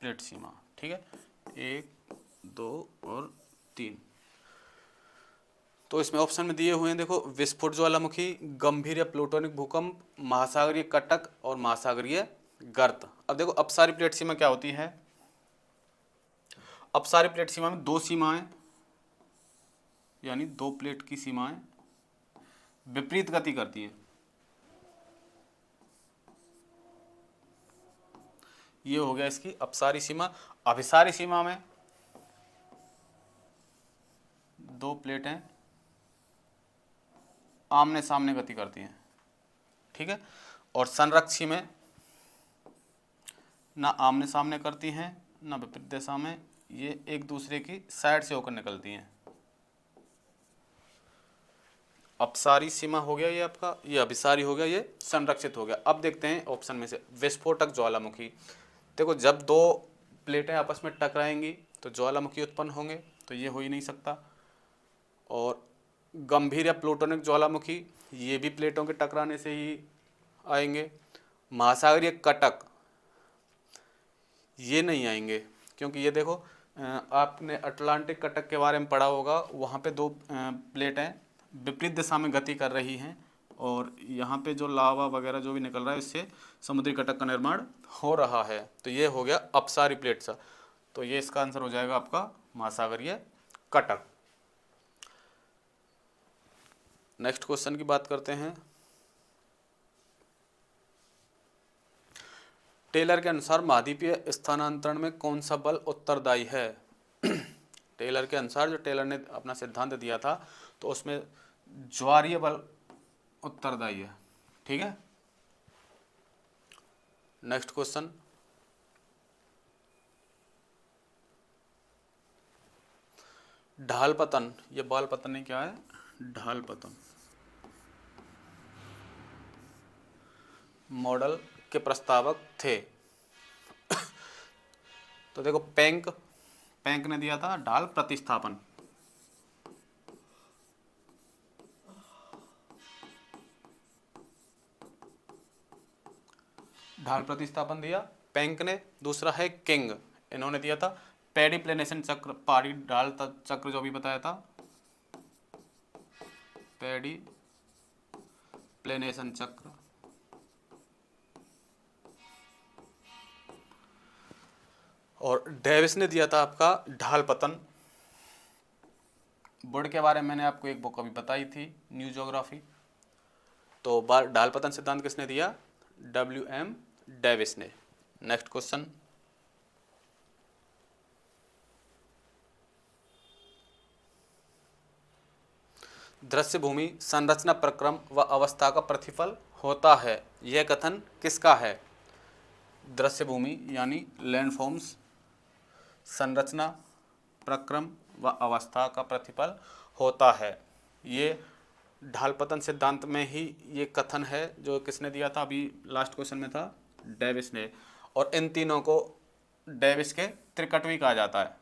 प्लेट सीमा, ठीक है। 1, 2 और 3। तो इसमें ऑप्शन में दिए हुए हैं, देखो विस्फोट ज्वालामुखी, गंभीर या प्लूटोनिक भूकंप, महासागरीय कटक और महासागरीय गर्त। अब देखो अपसारी प्लेट सीमा क्या होती है, अपसारी प्लेट सीमा में 2 सीमाएं, यानी 2 प्लेट की सीमाएं विपरीत गति करती हैं। ये हो गया इसकी अपसारी सीमा। अभिसारी सीमा में 2 प्लेटें आमने सामने गति करती हैं, ठीक है। और संरक्षी में ना आमने सामने करती हैं ना विपरीत दिशा में, ये एक दूसरे की साइड से होकर निकलती हैं। अपसारी सीमा हो गया ये आपका, ये अभिसारी हो गया, ये संरक्षित हो गया। अब देखते हैं ऑप्शन में से विस्फोटक ज्वालामुखी। देखो जब 2 प्लेटें आपस में टकराएंगी तो ज्वालामुखी उत्पन्न होंगे, तो ये हो ही नहीं सकता। और गंभीर या प्लूटोनिक ज्वालामुखी, ये भी प्लेटों के टकराने से ही आएंगे। महासागरीय कटक, ये नहीं आएंगे, क्योंकि ये देखो आपने अटलांटिक कटक के बारे में पढ़ा होगा, वहाँ पे 2 प्लेटें विपरीत दिशा में गति कर रही हैं, और यहाँ पे जो लावा वगैरह जो भी निकल रहा है इससे समुद्री कटक का निर्माण हो रहा है। तो ये हो गया अपसारी प्लेट सा, तो ये इसका आंसर हो जाएगा आपका महासागरीय कटक। नेक्स्ट क्वेश्चन की बात करते हैं। टेलर के अनुसार महाद्वीपीय स्थानांतरण में कौन सा बल उत्तरदायी है? टेलर के अनुसार, जो टेलर ने अपना सिद्धांत दिया था, तो उसमें ज्वारीय बल उत्तरदायी है। ठीक है, नेक्स्ट क्वेश्चन। ढाल पतन, ये बाल पतन नहीं, क्या है? ढाल पतन मॉडल के प्रस्तावक थे। तो देखो, पैंक ने दिया था ढाल प्रतिस्थापन। ढाल प्रतिस्थापन दिया पैंक ने। दूसरा है किंग, इन्होंने दिया था पेडिप्लेनेशन चक्र, पहाड़ी ढाल चक्र जो भी बताया था, पेडिप्लेनेशन चक्र। और डेविस ने दिया था आपका ढाल पतन। वुड के बारे में मैंने आपको एक बुक अभी बताई थी, न्यू ज्योग्राफी। तो ढाल पतन सिद्धांत किसने दिया? WM डेविस ने। Next question. दृश्य भूमि संरचना प्रक्रम व अवस्था का प्रतिफल होता है, यह कथन किसका है? दृश्य भूमि यानी लैंडफॉर्म्स संरचना प्रक्रम व अवस्था का प्रतिफल होता है, ये ढाल पतन सिद्धांत में ही ये कथन है, जो किसने दिया था? अभी लास्ट क्वेश्चन में था, डेविस ने। और इन तीनों को डेविस के त्रिकट भी कहा जाता है।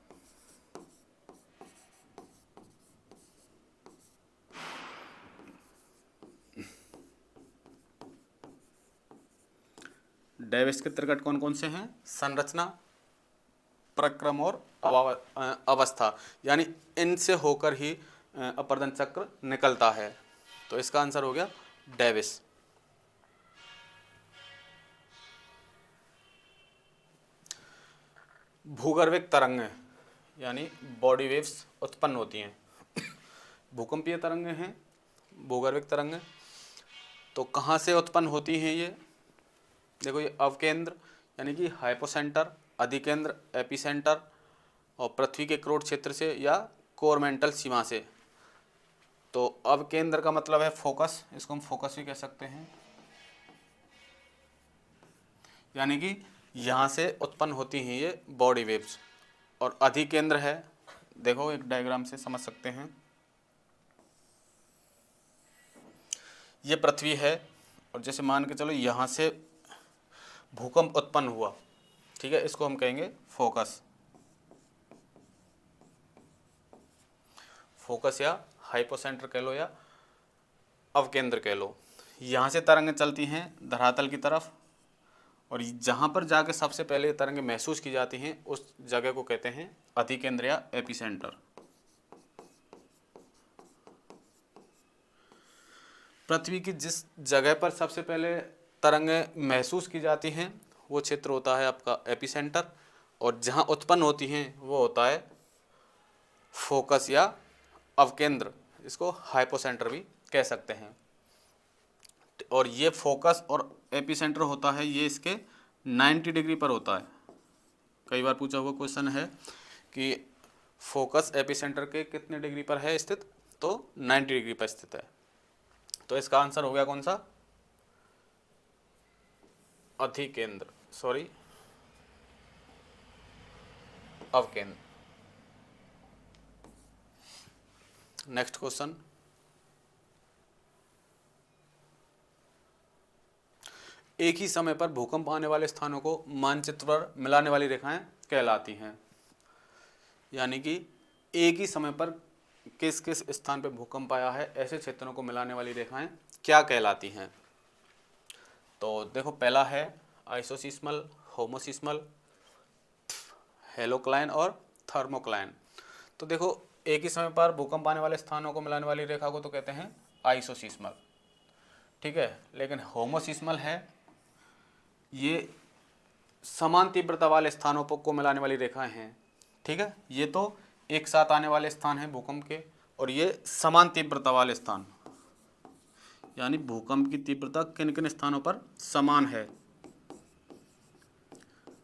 डेविस के त्रिकट कौन कौन से हैं? संरचना, प्रक्रम और अवस्था, यानी इनसे होकर ही अपर्दन चक्र निकलता है। तो इसका आंसर हो गया डेविस। भूगर्भिक तरंगें यानी बॉडी वेव्स उत्पन्न होती हैं। भूकंपीय तरंगें हैं, भूगर्भिक तरंगें। तो कहाँ से उत्पन्न होती हैं ये? देखो, ये अवकेंद्र यानी कि हाइपोसेंटर, अधिकेंद्र एपिसेंटर, और पृथ्वी के क्रोध क्षेत्र से या कोरमेंटल सीमा से। तो अवकेंद्र का मतलब है फोकस, इसको हम फोकस भी कह सकते हैं, यानी कि यहाँ से उत्पन्न होती हैं ये बॉडी वेव्स। और अधिकेंद्र है, देखो एक डायग्राम से समझ सकते हैं, ये पृथ्वी है, और जैसे मान के चलो यहाँ से भूकंप उत्पन्न हुआ, ठीक है, इसको हम कहेंगे फोकस। फोकस या हाइपोसेंटर कह लो या अवकेंद्र कह लो। यहाँ से तरंगें चलती हैं धरातल की तरफ, और जहाँ पर जाके सबसे पहले तरंगें महसूस की जाती हैं उस जगह को कहते हैं अधिकेंद्र या एपिसेंटर। पृथ्वी की जिस जगह पर सबसे पहले तरंगें महसूस की जाती हैं वो क्षेत्र होता है आपका एपिसेंटर, और जहाँ उत्पन्न होती हैं वो होता है फोकस या अवकेंद्र, इसको हाइपोसेंटर भी कह सकते हैं। और ये फोकस और एपिसेंटर होता है, ये इसके 90 डिग्री पर होता है। कई बार पूछा हुआ क्वेश्चन है कि फोकस एपिसेंटर के कितने डिग्री पर है स्थित, तो 90 डिग्री पर स्थित है। तो इसका आंसर हो गया कौन सा? अधिकेंद्र, सॉरी अवकेंद्र। Next question. एक ही समय पर भूकंप आने वाले स्थानों को मानचित्र पर मिलाने वाली रेखाएं कहलाती हैं, यानी कि एक ही समय पर किस किस स्थान पर भूकंप आया है ऐसे क्षेत्रों को मिलाने वाली रेखाएं क्या कहलाती हैं? तो देखो, पहला है आइसोसिस्मल, होमोसिस्मल, हेलोक्लाइन और थर्मोक्लाइन। तो देखो, एक ही समय पर भूकंप आने वाले स्थानों को मिलाने वाली रेखा को तो कहते हैं आइसोसिस्मल, ठीक है। लेकिन होमोसिस्मल है, ये समान तीव्रता वाले स्थानों को मिलाने वाली रेखाएं हैं, ठीक है। ये तो एक साथ आने वाले स्थान हैं भूकंप के, और ये समान तीव्रता वाले स्थान, यानी भूकंप की तीव्रता किन किन स्थानों पर समान है।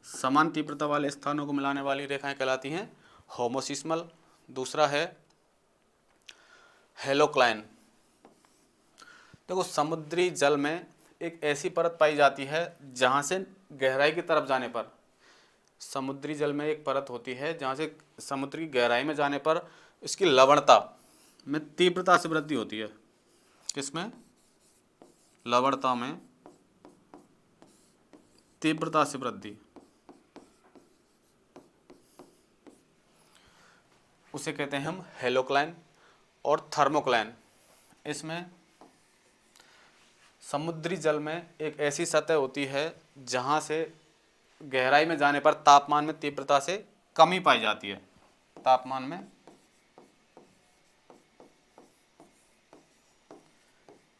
समान तीव्रता वाले स्थानों को मिलाने वाली रेखाएं कहलाती हैं होमोसिस्मल। दूसरा है हेलोक्लाइन। देखो समुद्री जल में एक ऐसी परत पाई जाती है जहाँ से गहराई की तरफ जाने पर, समुद्री जल में एक परत होती है जहाँ से समुद्र की गहराई में जाने पर इसकी लवणता में तीव्रता से वृद्धि होती है। किसमें? लवणता में तीव्रता से वृद्धि, उसे कहते हैं हम हेलोक्लाइन। और थर्मोक्लाइन, इसमें समुद्री जल में एक ऐसी सतह होती है जहाँ से गहराई में जाने पर तापमान में तीव्रता से कमी पाई जाती है, तापमान में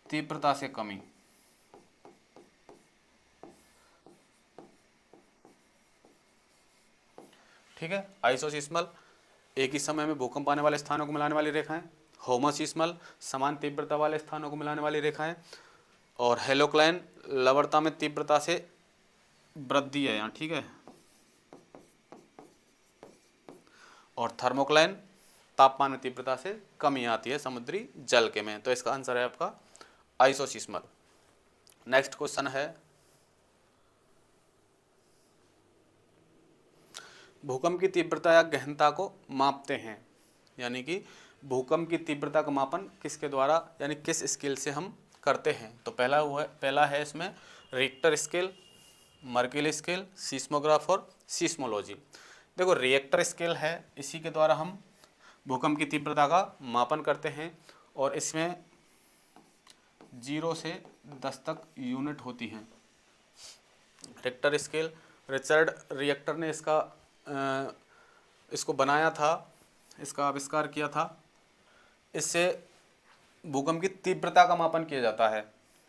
तीव्रता से कमी। ठीक है। आइसोसिस्मल, एक ही समय में भूकंप आने वाले स्थानों को मिलाने वाली रेखाएं। होमोसिस्मल, समान तीव्रता वाले स्थानों को मिलाने वाली रेखाएं। और हेलोक्लाइन, लवणता में तीव्रता से वृद्धि है यहाँ, ठीक है। और थर्मोक्लाइन, तापमान में तीव्रता से कमी आती है समुद्री जल के में। तो इसका आंसर है आपका आइसोसिस्मल। नेक्स्ट क्वेश्चन है, भूकंप की तीव्रता या गहनता को मापते हैं, यानी कि भूकंप की तीव्रता का मापन किसके द्वारा यानी किस स्केल से हम करते हैं। तो पहला है इसमें Richter scale, Mercalli scale, seismograph और सीस्मोलॉजी। देखो रिएक्टर स्केल है, इसी के द्वारा हम भूकंप की तीव्रता का मापन करते हैं और इसमें 0 से 10 तक यूनिट होती हैं। रिक्टर स्केल, रिचर्ड रिएक्टर ने इसको बनाया था, इसका आविष्कार किया था। इससे भूकंप की तीव्रता का मापन किया जाता है,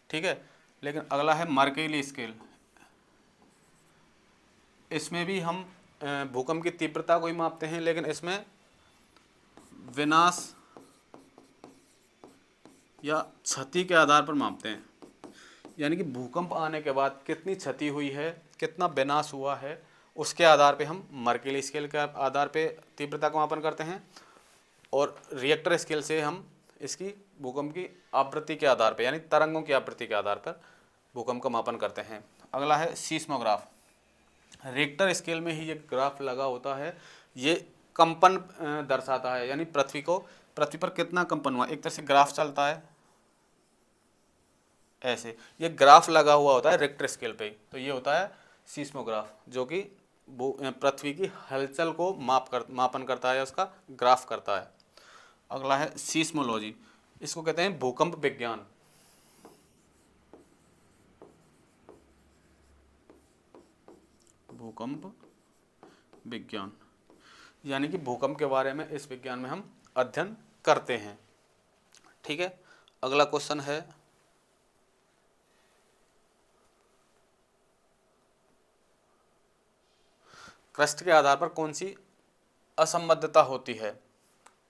ठीक है। लेकिन अगला है मर्केली स्केल, इसमें भी हम भूकंप की तीव्रता को ही मापते हैं, लेकिन इसमें विनाश या क्षति के आधार पर मापते हैं। यानी कि भूकंप आने के बाद कितनी क्षति हुई है, कितना विनाश हुआ है, उसके आधार पे हम मर्केली स्केल के आधार पे तीव्रता का मापन करते हैं। और रिएक्टर स्केल से हम इसकी भूकंप की आवृत्ति के आधार पे यानी तरंगों की आवृत्ति के आधार पर भूकंप का मापन करते हैं। अगला है सीस्मोग्राफ। रिक्टर स्केल में ही ये ग्राफ लगा होता है, ये कंपन दर्शाता है, यानी पृथ्वी पर कितना कंपन हुआ। एक तरह से ग्राफ चलता है ऐसे, ये ग्राफ लगा हुआ होता है रिक्टर स्केल पे, तो ये होता है सीस्मोग्राफ, जो कि पृथ्वी की हलचल को मापन करता है, उसका ग्राफ करता है। अगला है सीस्मोलॉजी, इसको कहते हैं भूकंप विज्ञान। भूकंप विज्ञान यानी कि भूकंप के बारे में इस विज्ञान में हम अध्ययन करते हैं, ठीक है। अगला क्वेश्चन है, क्रस्ट के आधार पर कौन सी असंबद्धता होती है।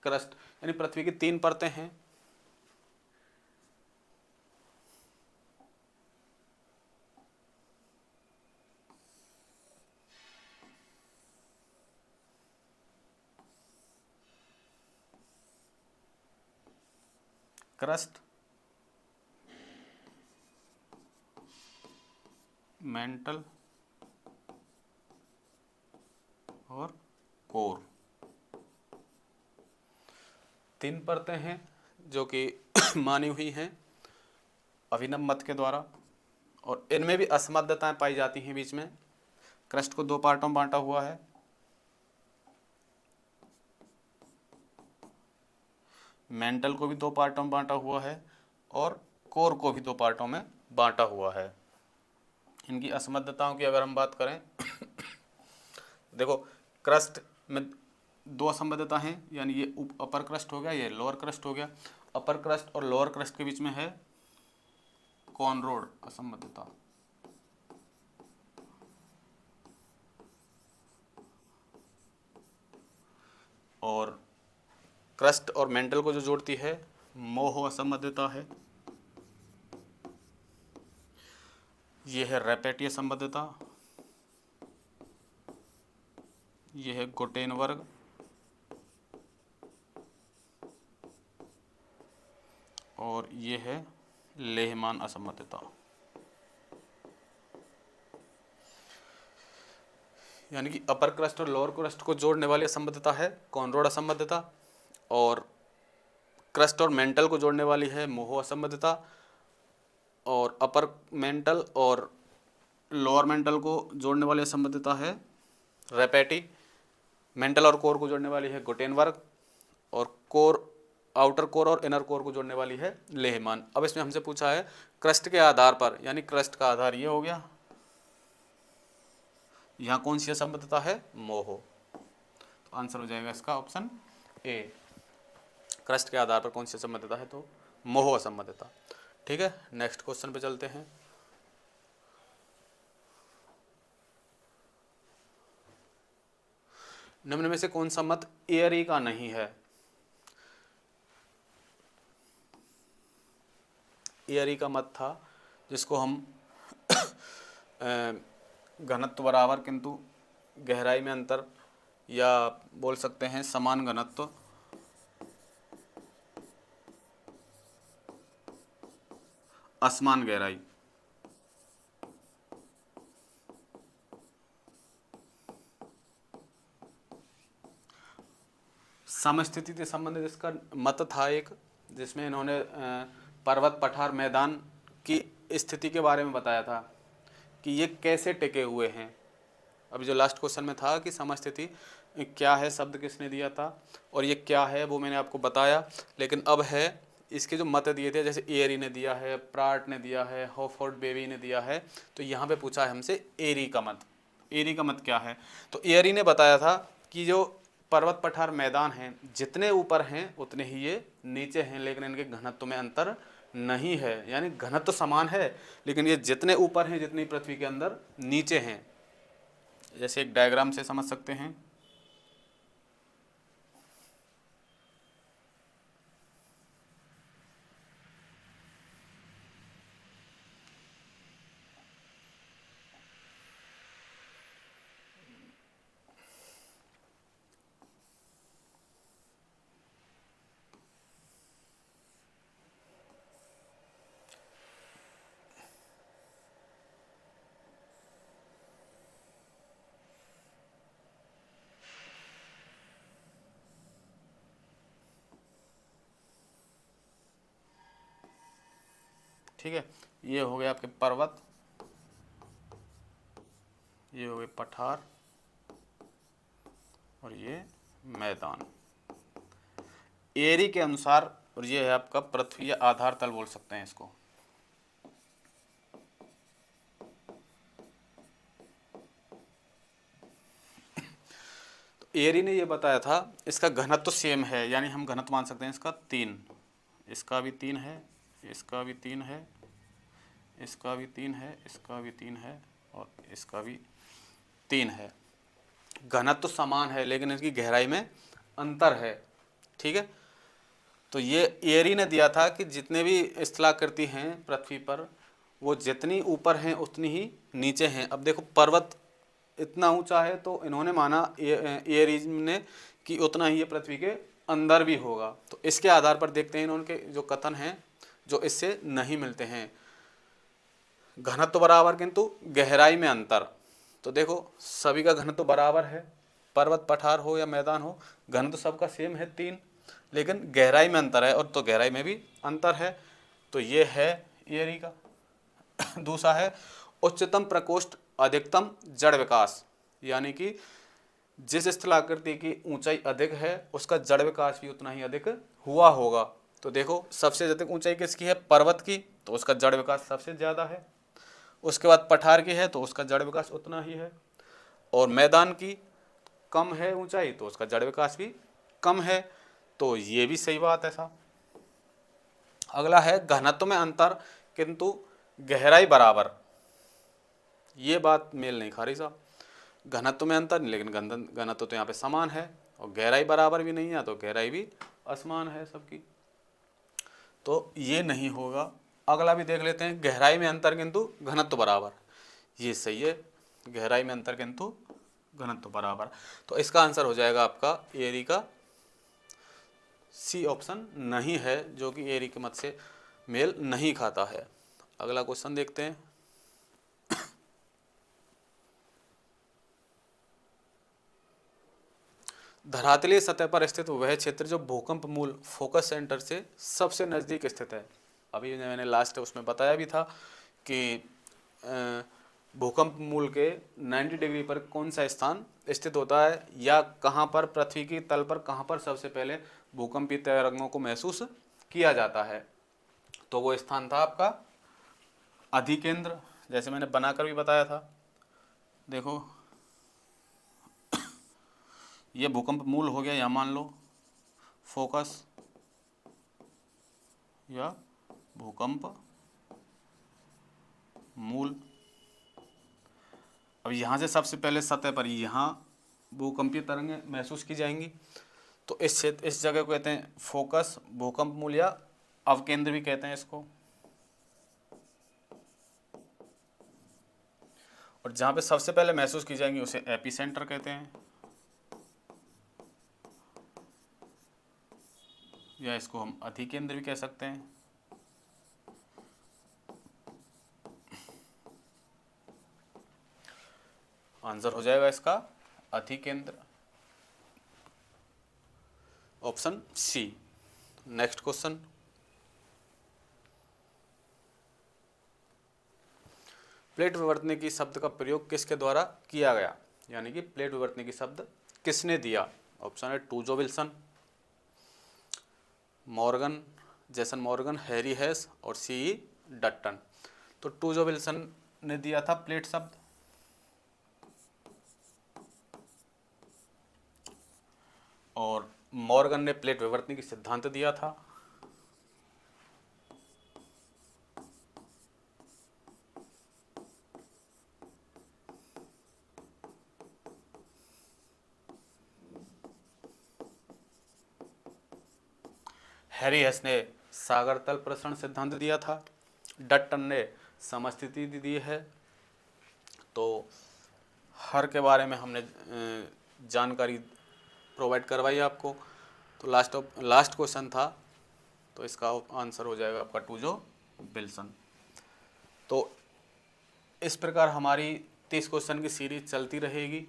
क्रस्ट यानी पृथ्वी की 3 परतें हैं, क्रस्ट, मेंटल और कोर, 3 परतें हैं जो कि मानी हुई हैं अभिनव मत के द्वारा, और इनमें भी असंबद्धताएं पाई जाती हैं बीच में। क्रस्ट को 2 पार्टों में बांटा हुआ है, मेंटल को भी 2 पार्टों में बांटा हुआ है, और कोर को भी 2 पार्टों में बांटा हुआ है। इनकी असंबद्धताओं की अगर हम बात करें देखो क्रस्ट में 2 असंबद्धता हैं, यानी ये अपर क्रस्ट हो गया, ये लोअर क्रस्ट हो गया। अपर क्रस्ट और लोअर क्रस्ट के बीच में है कॉनरोड असंबद्धता, और क्रस्ट और मेंटल को जो जोड़ती है मोहो असंबद्धता है। ये है रैपेटी असंबद्धता, ये है गुटेनबर्ग और ये है लेहमान असंबद्धता। यानी कि अपर क्रस्ट और लोअर क्रस्ट को जोड़ने वाली असंबद्धता है कॉनरोड असंबद्धता, और क्रस्ट और मेंटल को जोड़ने वाली है मोहो असंबद्धता, और अपर मेंटल और लोअर मेंटल को जोड़ने वाली असंबद्धता है रेपेटी, मेंटल और कोर को जोड़ने वाली है गुटेनबर्ग, और कोर आउटर कोर और इनर कोर को जोड़ने वाली है लेहमान। अब इसमें हमसे पूछा है क्रस्ट के आधार पर, यानी क्रस्ट का आधार ये हो गया, यहाँ कौन सी असंबद्धता है, मोहो। तो आंसर हो जाएगा इसका ऑप्शन ए, क्रस्ट के आधार पर कौन सी असंबद्धता है, तो मोहो असंबद्धता। ठीक है, नेक्स्ट क्वेश्चन पे चलते हैं। निम्न में से कौन सा मत एयरी का नहीं है। एयरी का मत था जिसको हम घनत्व बराबर किंतु गहराई में अंतर, या बोल सकते हैं समान घनत्व, असमान गहराई। समस्थिति से संबंधित इसका मत था एक, जिसमें इन्होंने पर्वत पठार मैदान की स्थिति के बारे में बताया था कि ये कैसे टिके हुए हैं। अभी जो लास्ट क्वेश्चन में था कि समस्थिति क्या है, शब्द किसने दिया था, और ये क्या है वो मैंने आपको बताया। लेकिन अब है इसके जो मत दिए थे, जैसे एरी ने दिया है, प्राट ने दिया है, हॉफोर्ड बेबी ने दिया है, तो यहाँ पे पूछा है हमसे एरी का मत। एरी का मत क्या है, तो एरी ने बताया था कि जो पर्वत पठार मैदान हैं जितने ऊपर हैं उतने ही ये नीचे हैं, लेकिन इनके घनत्व में अंतर नहीं है, यानी घनत्व समान है लेकिन ये जितने ऊपर हैं जितनी पृथ्वी के अंदर नीचे हैं। जैसे एक डायग्राम से समझ सकते हैं। ठीक है, ये हो गए आपके पर्वत, ये हो गए पठार, और ये मैदान एरी के अनुसार, और ये है आपका पृथ्वी या आधार तल बोल सकते हैं इसको। तो एरी ने ये बताया था इसका घनत्व तो सेम है, यानी हम घनत्व मान सकते हैं इसका 3, इसका भी 3 है, इसका भी 3 है, इसका भी 3 है, इसका भी 3 है, और इसका भी 3 है। घनत्व तो समान है लेकिन इसकी गहराई में अंतर है। ठीक है, तो ये एरी ने दिया था कि जितने भी स्थलाकृति हैं पृथ्वी पर वो जितनी ऊपर हैं उतनी ही नीचे हैं। अब देखो पर्वत इतना ऊंचा है तो इन्होंने माना एरी ने कि उतना ही ये पृथ्वी के अंदर भी होगा। तो इसके आधार पर देखते हैं इन्होंने जो कथन हैं जो इससे नहीं मिलते हैं। घनत्व बराबर किंतु गहराई में अंतर, तो देखो सभी का घनत्व बराबर है, पर्वत पठार हो या मैदान हो, घनत्व सबका सेम है 3, लेकिन गहराई में अंतर है, और तो गहराई में भी अंतर है। तो ये है एरी का। दूसरा है उच्चतम प्रकोष्ठ अधिकतम जड़ विकास, यानी कि जिस स्थलाकृति की ऊंचाई अधिक है उसका जड़ विकास भी उतना ही अधिक हुआ होगा। तो देखो सबसे अधिक ऊंचाई किसकी है, पर्वत की, तो उसका जड़ विकास सबसे ज़्यादा है। उसके बाद पठार की है तो उसका जड़ विकास उतना ही है, और मैदान की कम है ऊंचाई तो उसका जड़ विकास भी कम है। तो ये भी सही बात है साहब। अगला है घनत्व में अंतर किंतु गहराई बराबर, ये बात मेल नहीं खा रही साहब। घनत्व में अंतर लेकिन घनत्व तो यहाँ पे समान है, और गहराई बराबर भी नहीं है तो गहराई भी असमान है सबकी, तो ये नहीं होगा। अगला भी देख लेते हैं, गहराई में अंतर किंतु घनत्व बराबर, ये सही है, गहराई में अंतर किंतु घनत्व बराबर। तो इसका आंसर हो जाएगा आपका एरी का सी ऑप्शन नहीं है, जो कि एरी के मत से मेल नहीं खाता है। अगला क्वेश्चन देखते हैं। धरातलीय सतह पर स्थित वह क्षेत्र जो भूकंप मूल फोकस सेंटर से सबसे नज़दीक स्थित है। अभी मैंने लास्ट उसमें बताया भी था कि भूकंप मूल के 90 डिग्री पर कौन सा स्थान स्थित होता है, या कहाँ पर पृथ्वी की तल पर कहाँ पर सबसे पहले भूकंपीय तरंगों को महसूस किया जाता है। तो वो स्थान था आपका अधिकेंद्र, जैसे मैंने बनाकर भी बताया था। देखो ये भूकंप मूल हो गया, या मान लो फोकस या भूकंप मूल। अब यहाँ से सबसे पहले सतह पर यहाँ भूकंपीय तरंगें महसूस की जाएंगी। तो इस क्षेत्र, इस जगह को कहते हैं फोकस भूकंप मूल, या अवकेंद्र भी कहते हैं इसको। और जहाँ पे सबसे पहले महसूस की जाएंगी उसे एपिसेंटर कहते हैं, या इसको हम अधिकेंद्र भी कह सकते हैं। आंसर हो जाएगा इसका अधिकेंद्र, option C. Next question. Plate विवर्तने की शब्द का प्रयोग किसके द्वारा किया गया, यानी कि प्लेट विवर्तने की शब्द किसने दिया। ऑप्शन है टूजो Wilson, Morgan, Jason Morgan, Harry हेस और सी डट्टन। तो टूजो विल्सन ने दिया था प्लेट शब्द, और मॉर्गन ने प्लेट विवर्तने की सिद्धांत दिया था। हैरी हेस ने सागर तल प्रसरण सिद्धांत दिया था। डट्टन ने समस्थिति दी है। तो हर के बारे में हमने जानकारी प्रोवाइड करवाई आपको। तो लास्ट क्वेश्चन था, तो इसका आंसर हो जाएगा आपका टूजो विल्सन। तो इस प्रकार हमारी 30 क्वेश्चन की सीरीज चलती रहेगी,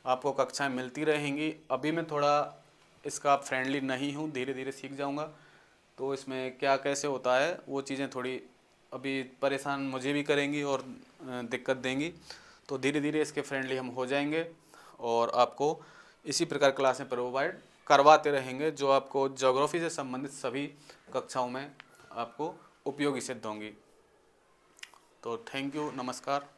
आपको कक्षाएं मिलती रहेंगी। अभी मैं थोड़ा इसका फ्रेंडली नहीं हूँ, धीरे धीरे सीख जाऊँगा। तो इसमें क्या कैसे होता है वो चीज़ें थोड़ी अभी परेशान मुझे भी करेंगी और दिक्कत देंगी। तो धीरे धीरे इसके फ्रेंडली हम हो जाएंगे, और आपको इसी प्रकार क्लासें प्रोवाइड करवाते रहेंगे, जो आपको ज्योग्राफी से संबंधित सभी कक्षाओं में आपको उपयोगी सिद्ध होंगी। तो थैंक यू, नमस्कार।